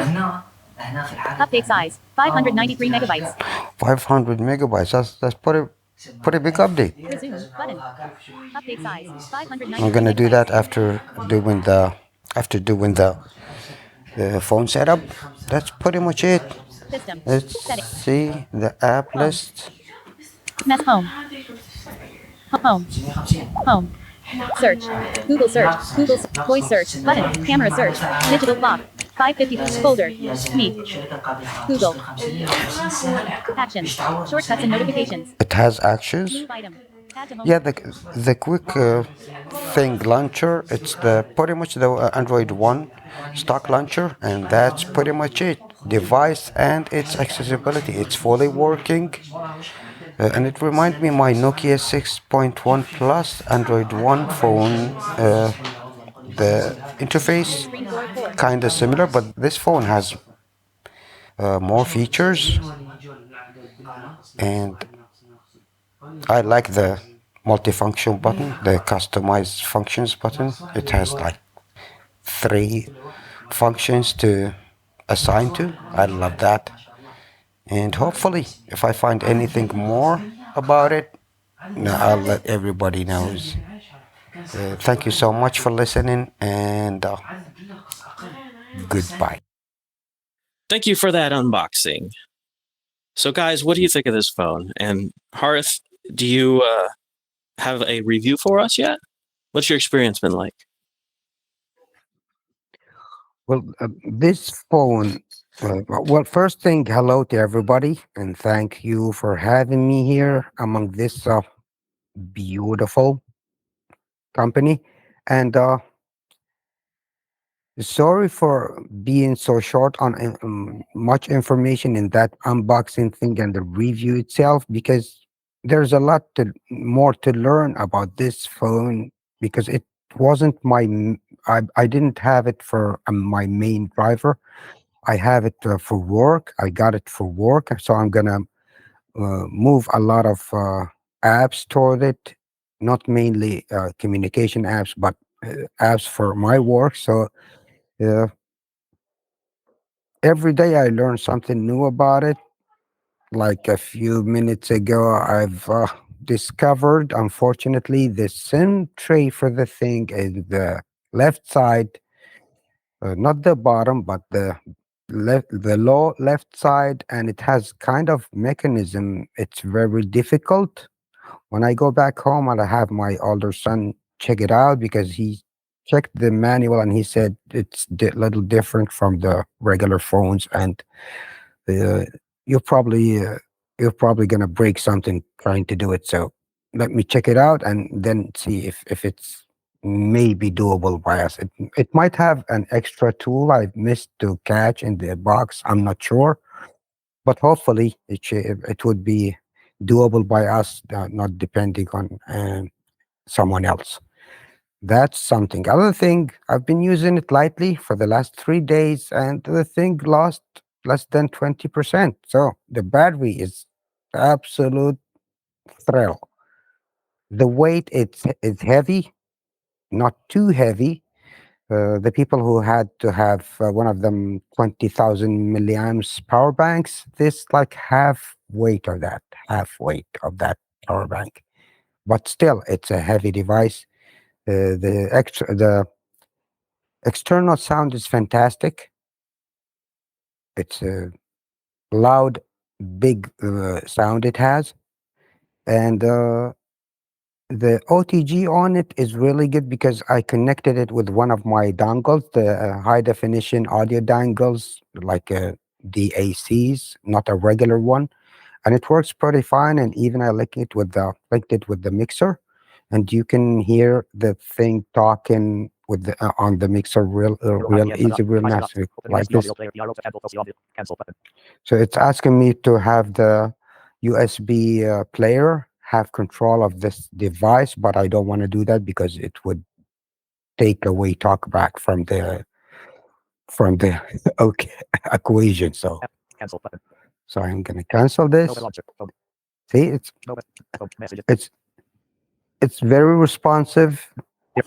Update size. 593 megabytes. 500 megabytes. That's pretty big update. Resume. Button. Update size. 593 I'm gonna do that megabytes. after doing the phone setup. That's pretty much it. System. Let's Setting. see the app list. Home. Home. Home. Search. Google search. Google voice search. Button. Camera search. Digital clock. 550. Folder. Me. Google. Actions. Shortcuts and notifications. It has actions. Move item. Add to home. Yeah, the quick thing launcher. It's pretty much the Android One stock launcher, and that's pretty much it. Device and its accessibility. It's fully working, and it reminds me of my Nokia 6.1 Plus Android One phone. The interface kind of similar, but this phone has more features, and I like the multifunction button, the customize functions button. It has like 3 functions to assign to. I love that. And hopefully, if I find anything more about it, I'll let everybody knows. Thank you so much for listening, and goodbye. Thank you for that unboxing. So, guys, what do you think of this phone? And Hareth, do you have a review for us yet? What's your experience been like? Well, this phone. Well, first thing, hello to everybody, and thank you for having me here among this beautiful company. And sorry for being so short on much information in that unboxing thing and the review itself, because there's a lot more to learn about this phone, because it wasn't I didn't have it for my main driver. I have it for work. I got it for work, so I'm gonna move a lot of apps toward it, not mainly communication apps, but apps for my work. So every day I learn something new about it. Like a few minutes ago, I've discovered, unfortunately, the SIM tray for the thing is left side, not the bottom, but the low left side, and it has kind of mechanism. It's very difficult. When I go back home and I have my older son check it out, because he checked the manual and he said it's a little different from the regular phones, and uh, you're probably uh, you're probably gonna break something trying to do it. So let me check it out and then see if it's maybe doable by us. It might have an extra tool I missed to catch in the box. I'm not sure, but hopefully it would be doable by us, not depending on someone else. That's something. Other thing, I've been using it lightly for the last 3 days, and the thing lost less than 20%. So the battery is absolute thrill. The weight, it's heavy, not too heavy. The people who had to have one of them 20,000 milliamps power banks, this like half weight of that power bank. But still, it's a heavy device. The external sound is fantastic. It's a loud, big sound it has, and the OTG on it is really good because I connected it with one of my dongles, the high definition audio dongles, like DACs, not a regular one, and it works pretty fine. And even I linked it with the mixer, and you can hear the thing talking with the on the mixer real easy, real nice, like this. So it's asking me to have the USB player have control of this device, but I don't want to do that because it would take away talkback from the okay equation. So I'm gonna cancel this. See, it's very responsive. As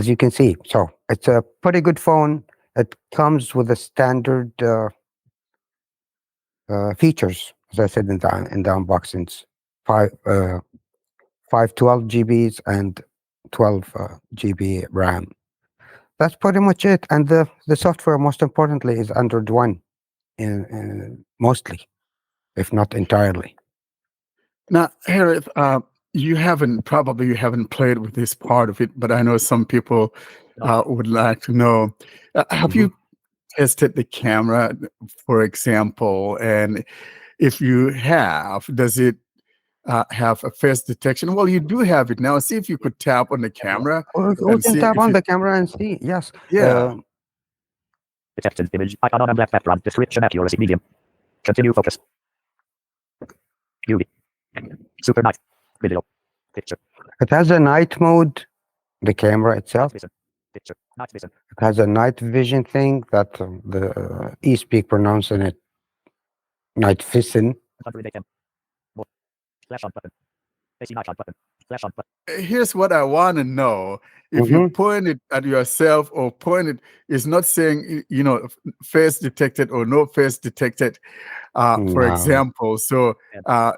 you can see, so it's a pretty good phone. It comes with the standard features, as I said in the unboxings. 512 GBs and 12 GB RAM. That's pretty much it. And the software, most importantly, is Android One, mostly, if not entirely. Now, Hareth, you haven't played with this part of it, but I know some people would like to know. Have you tested the camera, for example? And if you have, does it have a face detection? Well, you do have it now. See if you could tap on the camera. We can tap on the camera and see. Yes. Yeah. Detected image icon on left background. Description accuracy medium. Continue focus. UV. Super night. Video. Picture. It has a night mode, the camera itself. Picture. Night vision. It has a night vision thing that the e-speak pronouncing it night vision. 100 AM. More. Flash on button. AC night on button. Flash on button. Here's what I want to know. If you point it at yourself or point it, it's not saying, face detected or no face detected, for example. So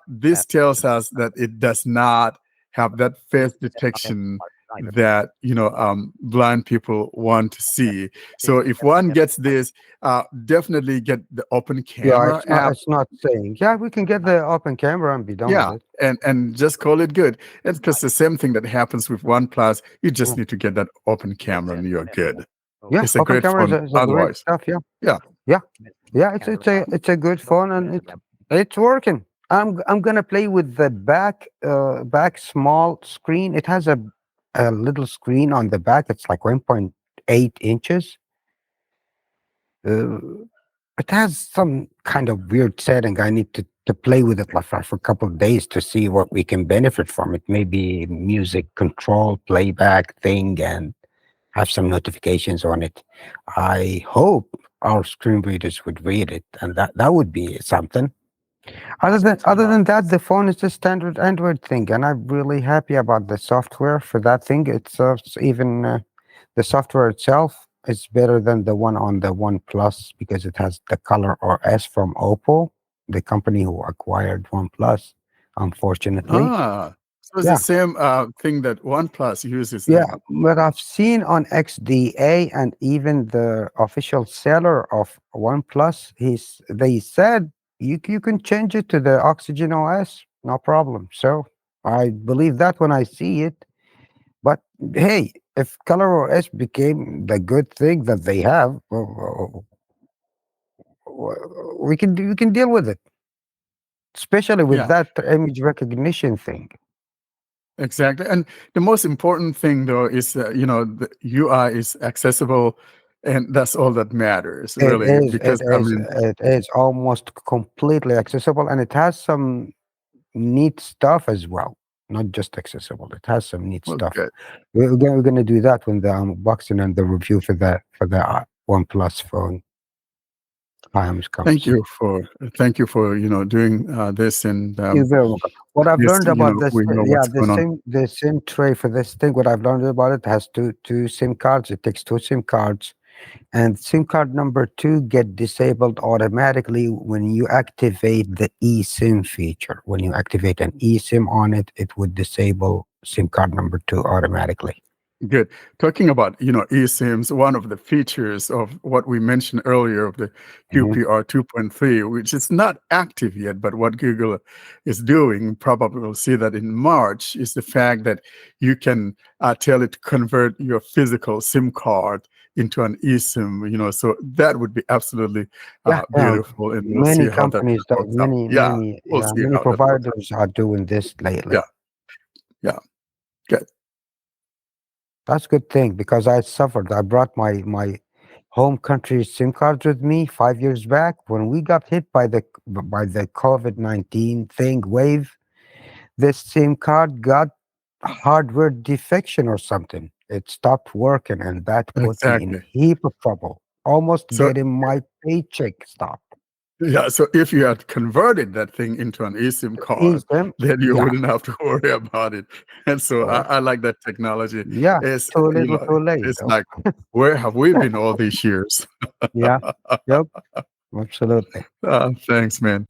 this tells us that it does not have that face detection that blind people want to see. So if one gets this, definitely get the open camera app. It's not saying, we can get the open camera and be done with it. And just call it good. It's because the same thing that happens with OnePlus. You just need to get that open camera and you're good. Yeah, it's a open great camera phone. is a great stuff. Yeah. It's a good phone and it's working. I'm gonna play with the back small screen. It has a little screen on the back. It's like 1.8 inches. It has some kind of weird setting. I need to play with it for a couple of days to see what we can benefit from it. Maybe music control, playback thing, and have some notifications on it. I hope our screen readers would read it, and that would be something. Other than that, the phone is the standard Android thing, and I'm really happy about the software for that thing. It's even the software itself is better than the one on the OnePlus because it has the Color OS from Oppo, the company who acquired OnePlus. unfortunately. So it's the Yeah. same thing that OnePlus uses Yeah, then. but I've seen on XDA and even the official seller of OnePlus, they said you can change it to the Oxygen OS, no problem. So I believe that when I see it. But hey, if Color OS became the good thing that they have, we can deal with it, especially with Yeah, that image recognition thing. exactly. And the most important thing, though, is the UI is accessible, and that's all that matters, It really. is, it Because I is, mean, it is almost completely accessible, and it has some neat stuff as well. Not just accessible; it has some neat well, stuff. good. We're gonna do that when the unboxing and the review for the OnePlus phone times Thank comes. you for doing this, and You're very welcome. What at I've least learned about this, we know yeah, what's going on. the SIM tray for this thing. What I've learned about it has two SIM cards. It takes two SIM cards, and SIM card number two get disabled automatically when you activate the eSIM feature. When you activate an eSIM on it, it would disable SIM card number two automatically. Good. Talking about, eSIMs, one of the features of what we mentioned earlier of the Mhm. QPR 2.3, which is not active yet, but what Google is doing, probably we'll see that in March, is the fact that you can tell it to convert your physical SIM card into an eSIM, so that would be absolutely Yeah, yeah. beautiful, and we'll see Many how that companies, works out. Yeah, we'll see many how that works out. providers are doing this Yeah, lately. yeah, good. That's a good thing because I suffered. I brought my home country SIM cards with me 5 years back when we got hit by the COVID-19 thing wave. This SIM card got hardware defection or something. It stopped working, and that put me in Exactly. heap of trouble. Almost So getting my paycheck stopped. yeah, so if you had converted that thing into an eSIM card, eSIM, then you yeah, wouldn't have to worry about it. And so correct. I like that technology. Yeah, It's too little, too late, it's though. like, where have we been all these years? Yeah, yep, absolutely. Thanks, man.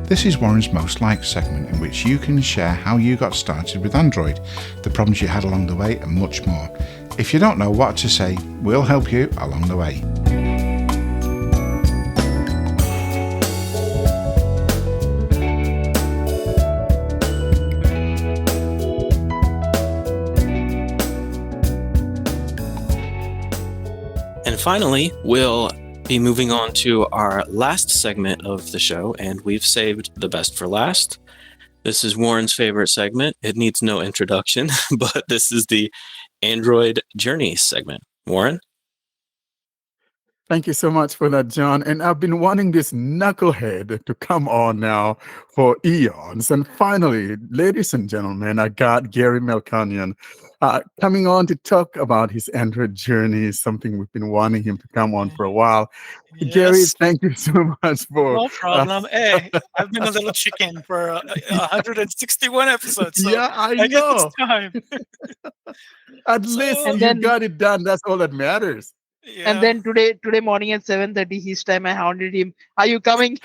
This is Warren's Most Liked segment, in which you can share how you got started with Android, the problems you had along the way, and much more. If you don't know what to say, we'll help you along the way. And finally, we'll be moving on to our last segment of the show, and we've saved the best for last. This is Warren's favorite segment. It needs no introduction, but this is the Android Journey segment. Warren? Thank you so much for that, John. And I've been wanting this knucklehead to come on now for eons. And finally, ladies and gentlemen, I got Gary Melconian coming on to talk about his Android journey, something we've been wanting him to come on for a while. Gary, Yes, thank you so much for. no problem. Hey, I've been a little chicken for 161 episodes, so Yeah, I I guess it's know. time. At So, least And you then got it done. That's all that matters. and yeah, then today morning at 7:30 his time I hounded him. Are you coming?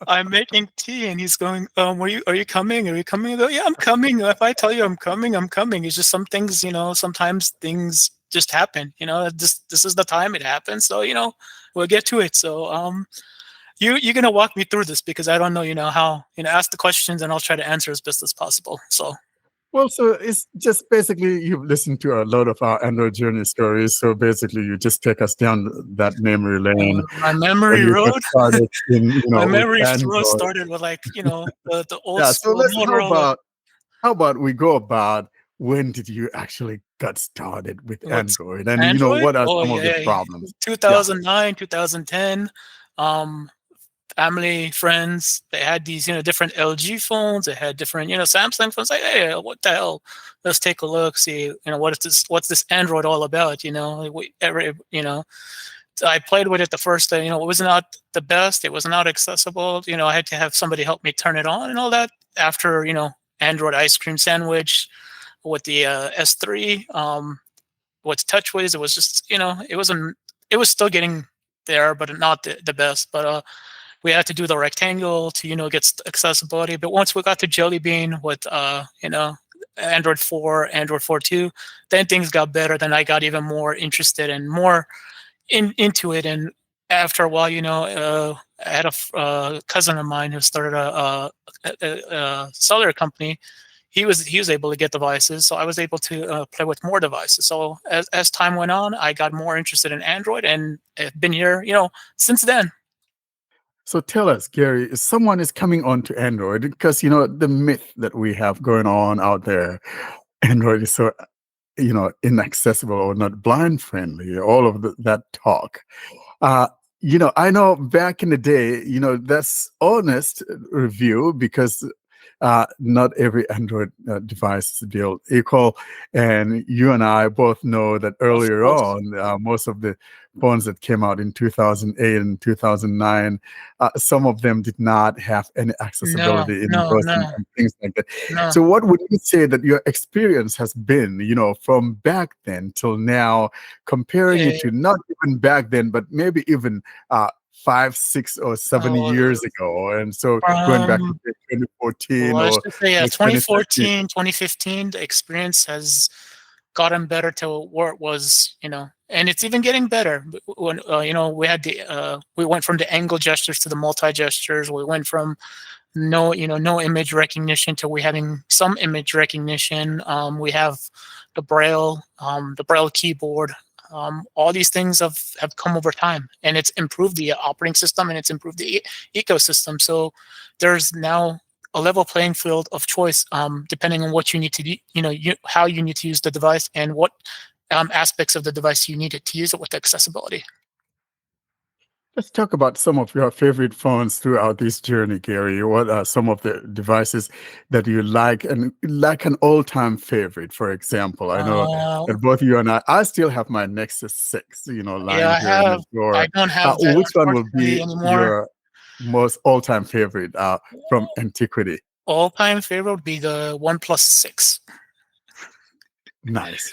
I'm making tea, and he's going, are you coming? Are you coming? I go, yeah, I'm coming. If I tell you I'm coming, I'm coming. It's just some things, sometimes things just happen. This is the time it happens. So we'll get to it. So you're gonna walk me through this because I don't know, how, ask the questions, and I'll try to answer as best as possible. So. Well, so it's just basically you've listened to a lot of our Android journey stories. So basically, you just take us down that memory lane My when memory you got road, started my with memory road Android. started with the old Yeah. So school let's Motorola. how about we go about when did you actually got started with What's Android, and Android? what are Oh some of the yeah, problems? Yeah. 2009, 2010. Um, Family, friends, they had these different LG phones. They had different Samsung phones. Like, hey, what the hell? Let's take a look. See what's this Android all about? So I played with it the first day. It was not the best. It was not accessible. I had to have somebody help me turn it on and all that. After Android ice cream sandwich with the S3, what's TouchWiz. It was just, it was still getting there, but not the best. But we had to do the rectangle to, get accessibility. But once we got to Jelly Bean with, Android 4, Android 4.2, then things got better. Then I got even more interested and more into it. And after a while, I had a cousin of mine who started a cellular company. He was able to get devices, so I was able to play with more devices. So as time went on, I got more interested in Android, and I've been here, since then. So tell us, Gary, if someone is coming onto Android, because the myth that we have going on out there, Android is so inaccessible or not blind friendly, all of that talk. I know back in the day, that's honest review, because not every Android device is built equal. And you and I both know that earlier on, most of the phones that came out in 2008 and 2009, some of them did not have any accessibility in those and things like that. So what would you say that your experience has been, from back then till now, comparing it to not even back then, but maybe even 5, 6, or 7 years ago, and so going back to 2014 let's or just say 2014, 2015, the experience has gotten better to where it was, and it's even getting better. When we had we went from the angle gestures to the multi gestures. We went from no image recognition to we having some image recognition. We have the braille keyboard. All these things have come over time, and it's improved the operating system, and it's improved the ecosystem. So there's now a level playing field of choice, depending on what you need to do, how you need to use the device, and what aspects of the device you need it to use it with accessibility. Let's talk about some of your favorite phones throughout this journey, Gary. What are some of the devices that you like, and like an all-time favorite, for example? I know that both you and I still have my Nexus 6, lying here in the drawer. I don't have that, which one will be anymore. your most all-time favorite from antiquity? All-time favorite would be the OnePlus 6. Nice.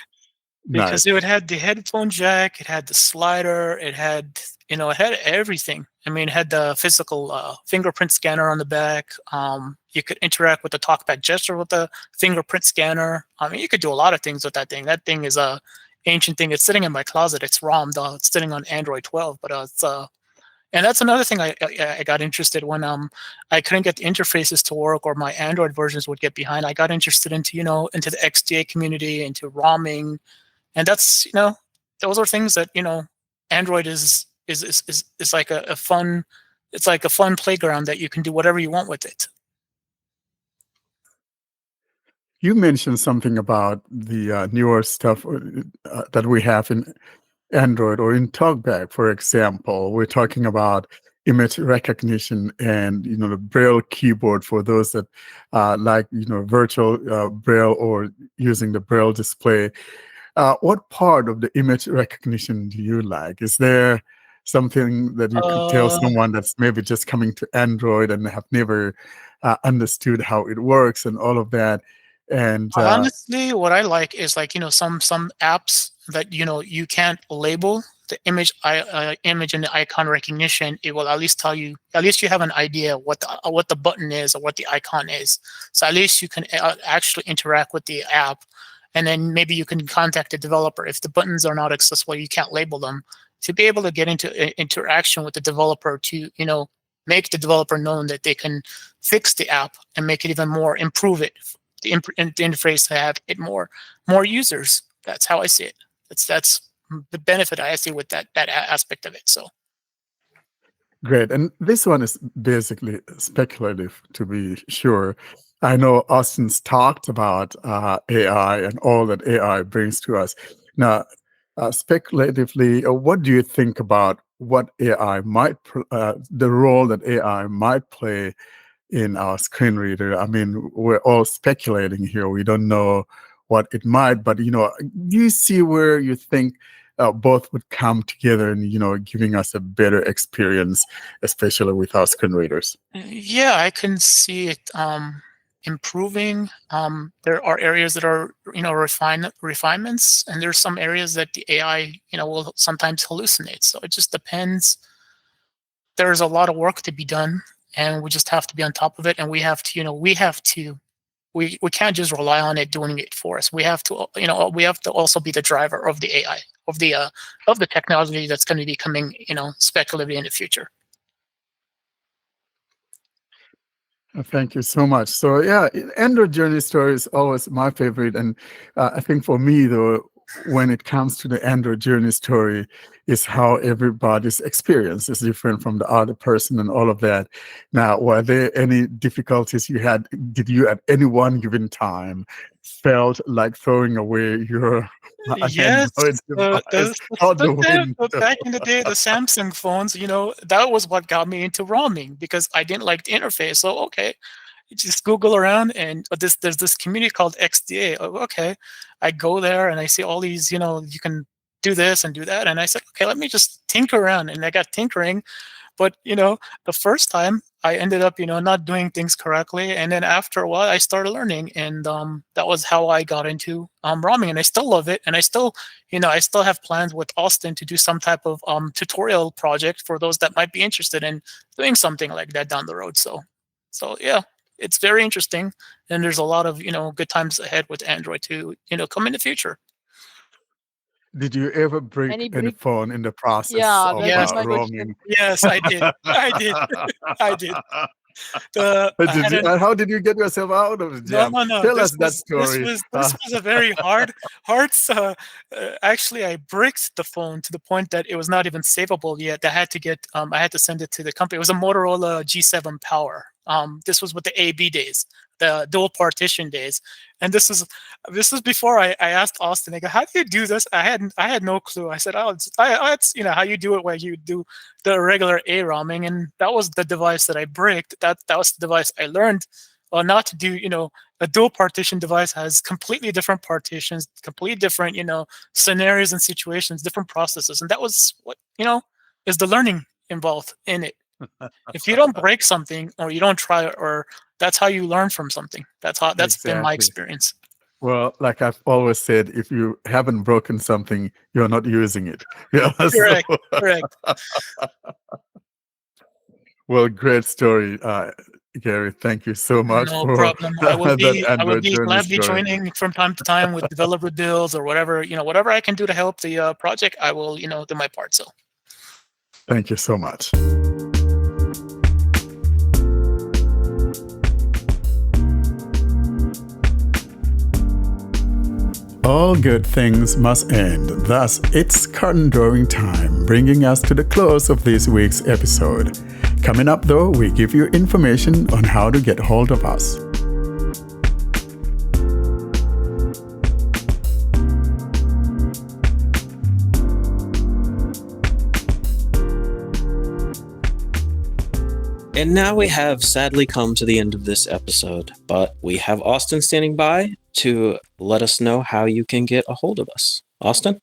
Because it had the headphone jack, it had the slider, it had everything. I mean, it had the physical fingerprint scanner on the back. You could interact with the talkback gesture with the fingerprint scanner. I mean, you could do a lot of things with that thing. That thing is a ancient thing. It's sitting in my closet. It's ROM, though. It's sitting on Android 12, but it's and that's another thing I got interested when I couldn't get the interfaces to work, or my Android versions would get behind. I got interested into into the XDA community, into ROMing. And that's those are things that Android is like a fun, it's like a fun playground that you can do whatever you want with it. You mentioned something about the newer stuff that we have in Android or in TalkBack, for example. We're talking about image recognition and the Braille keyboard for those that like virtual Braille or using the Braille display. What part of the image recognition do you like? Is there something that you could tell someone that's maybe just coming to Android and have never understood how it works and all of that? And honestly, what I like is some apps that you can't label the image and the icon recognition. It will at least tell you. At least you have an idea what the button is or what the icon is. So at least you can actually interact with the app. And then maybe you can contact the developer if the buttons are not accessible. You can't label them, to be able to get into interaction with the developer to make the developer known that they can fix the app and make it even more, improve it, the interface to have it more users. That's how I see it. That's the benefit I see with that aspect of it. So. Great. And this one is basically speculative, to be sure. I know Austin's talked about AI and all that AI brings to us. Now, speculatively, what do you think about what AI might, the role that AI might play in our screen reader? I mean, we're all speculating here. We don't know what it might, but, do you see where you think both would come together and, giving us a better experience, especially with our screen readers? Yeah, I can see it. improving. There are areas that are, refinements, and there's some areas that the AI, will sometimes hallucinate. So it just depends. There's a lot of work to be done, and we just have to be on top of it. And we have to, we can't just rely on it doing it for us. We have to, we have to also be the driver of the AI, of the technology that's going to be coming, speculatively in the future. Thank you so much. So yeah, Android journey story is always my favorite, and I think for me though, when it comes to the Android journey story, is how everybody's experience is different from the other person and all of that. Now, were there any difficulties you had? Did you at any one given time felt like throwing away your Yes, Android device out the window? back in the day, the Samsung phones, that was what got me into roaming, because I didn't like the interface. So, okay, you just Google around, and there's this community called XDA. Oh, okay, I go there and I see all these, you can do this and do that. And I said, okay, let me just tinker around. And I got tinkering. But, the first time I ended up, not doing things correctly. And then after a while, I started learning. And that was how I got into roaming. And I still love it. And I still, I still have plans with Austin to do some type of tutorial project for those that might be interested in doing something like that down the road. So yeah, it's very interesting. And there's a lot of, good times ahead with Android to, come in the future. Did you ever break Any any brief? phone in the process Yeah, of that Yes. was my roaming? question. Yes, I did. I did. I did. How did you get yourself out of the jam? No. Tell This us that was story. a very hard. Actually, I bricked the phone to the point that it was not even savable yet. I had to send it to the company. It was a Motorola G7 Power. This was with the AB days, the dual partition days, and this is before I asked Austin. I go, how do you do this? I had no clue. I said, it's how you do it, where you do the regular A roaming, and that was the device that I bricked. That was the device I learned not to do. A dual partition device has completely different partitions, completely different scenarios and situations, different processes, and that was what is the learning involved in it. If you don't break something, or you don't try it, or that's how you learn from something. That's been my Exactly. experience. Well, like I've always said, if you haven't broken something, you're not using it. Yeah. Correct. Correct. Well, great story, Gary. Thank you so much No for problem. I will that be Android journey gladly story. joining from time to time with developer builds or whatever I can do to help the project. I will do my part. So Thank you so much. All good things must end. Thus, it's curtain drawing time, bringing us to the close of this week's episode. Coming up, though, we give you information on how to get hold of us. And now we have sadly come to the end of this episode, but we have Austin standing by to let us know how you can get a hold of us. Austin?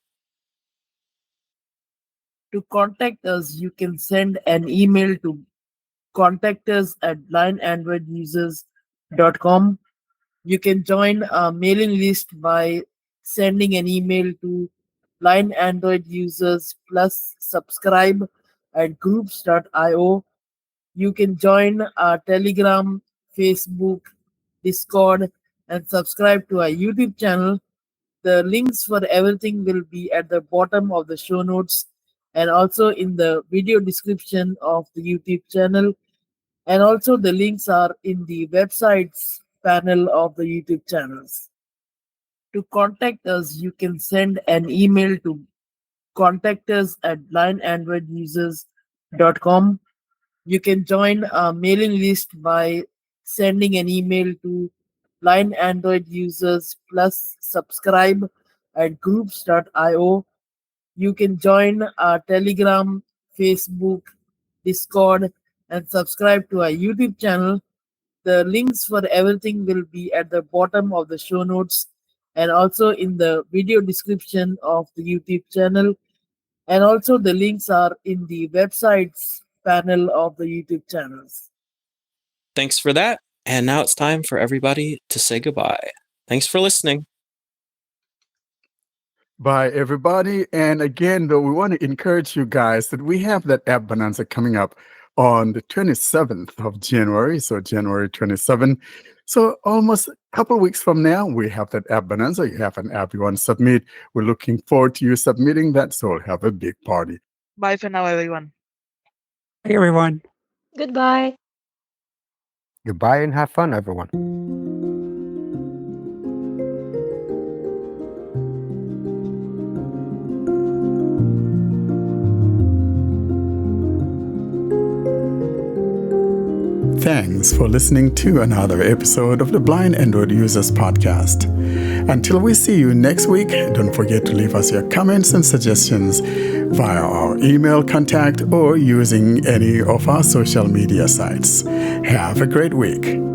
To contact us, you can send an email to contactus@blindandroidusers.com. You can join our mailing list by sending an email to Blind Android Users plus subscribe at groups.io. You can join our Telegram, Facebook, Discord, and subscribe to our YouTube channel. The links for everything will be at the bottom of the show notes and also in the video description of the YouTube channel. And also the links are in the websites panel of the YouTube channels. To contact us, you can send an email to contactus@blindandroidusers.com. You can join our mailing list by sending an email to Blind Android Users plus subscribe at groups.io. You can join our Telegram, Facebook, Discord, and subscribe to our YouTube channel. The links for everything will be at the bottom of the show notes and also in the video description of the YouTube channel. And also the links are in the websites panel of the YouTube channels. Thanks for that. And now it's time for everybody to say goodbye. Thanks for listening. Bye, everybody. And again, though, we want to encourage you guys that we have that app bonanza coming up on the 27th of January. So January 27th. So almost a couple of weeks from now, we have that app bonanza. You have an app you want to submit. We're looking forward to you submitting that. So we'll have a big party. Bye for now, everyone. Hey, everyone. Goodbye. Goodbye and have fun, everyone. Thanks for listening to another episode of the Blind Android Users Podcast. Until we see you next week, don't forget to leave us your comments and suggestions via our email contact or using any of our social media sites. Have a great week.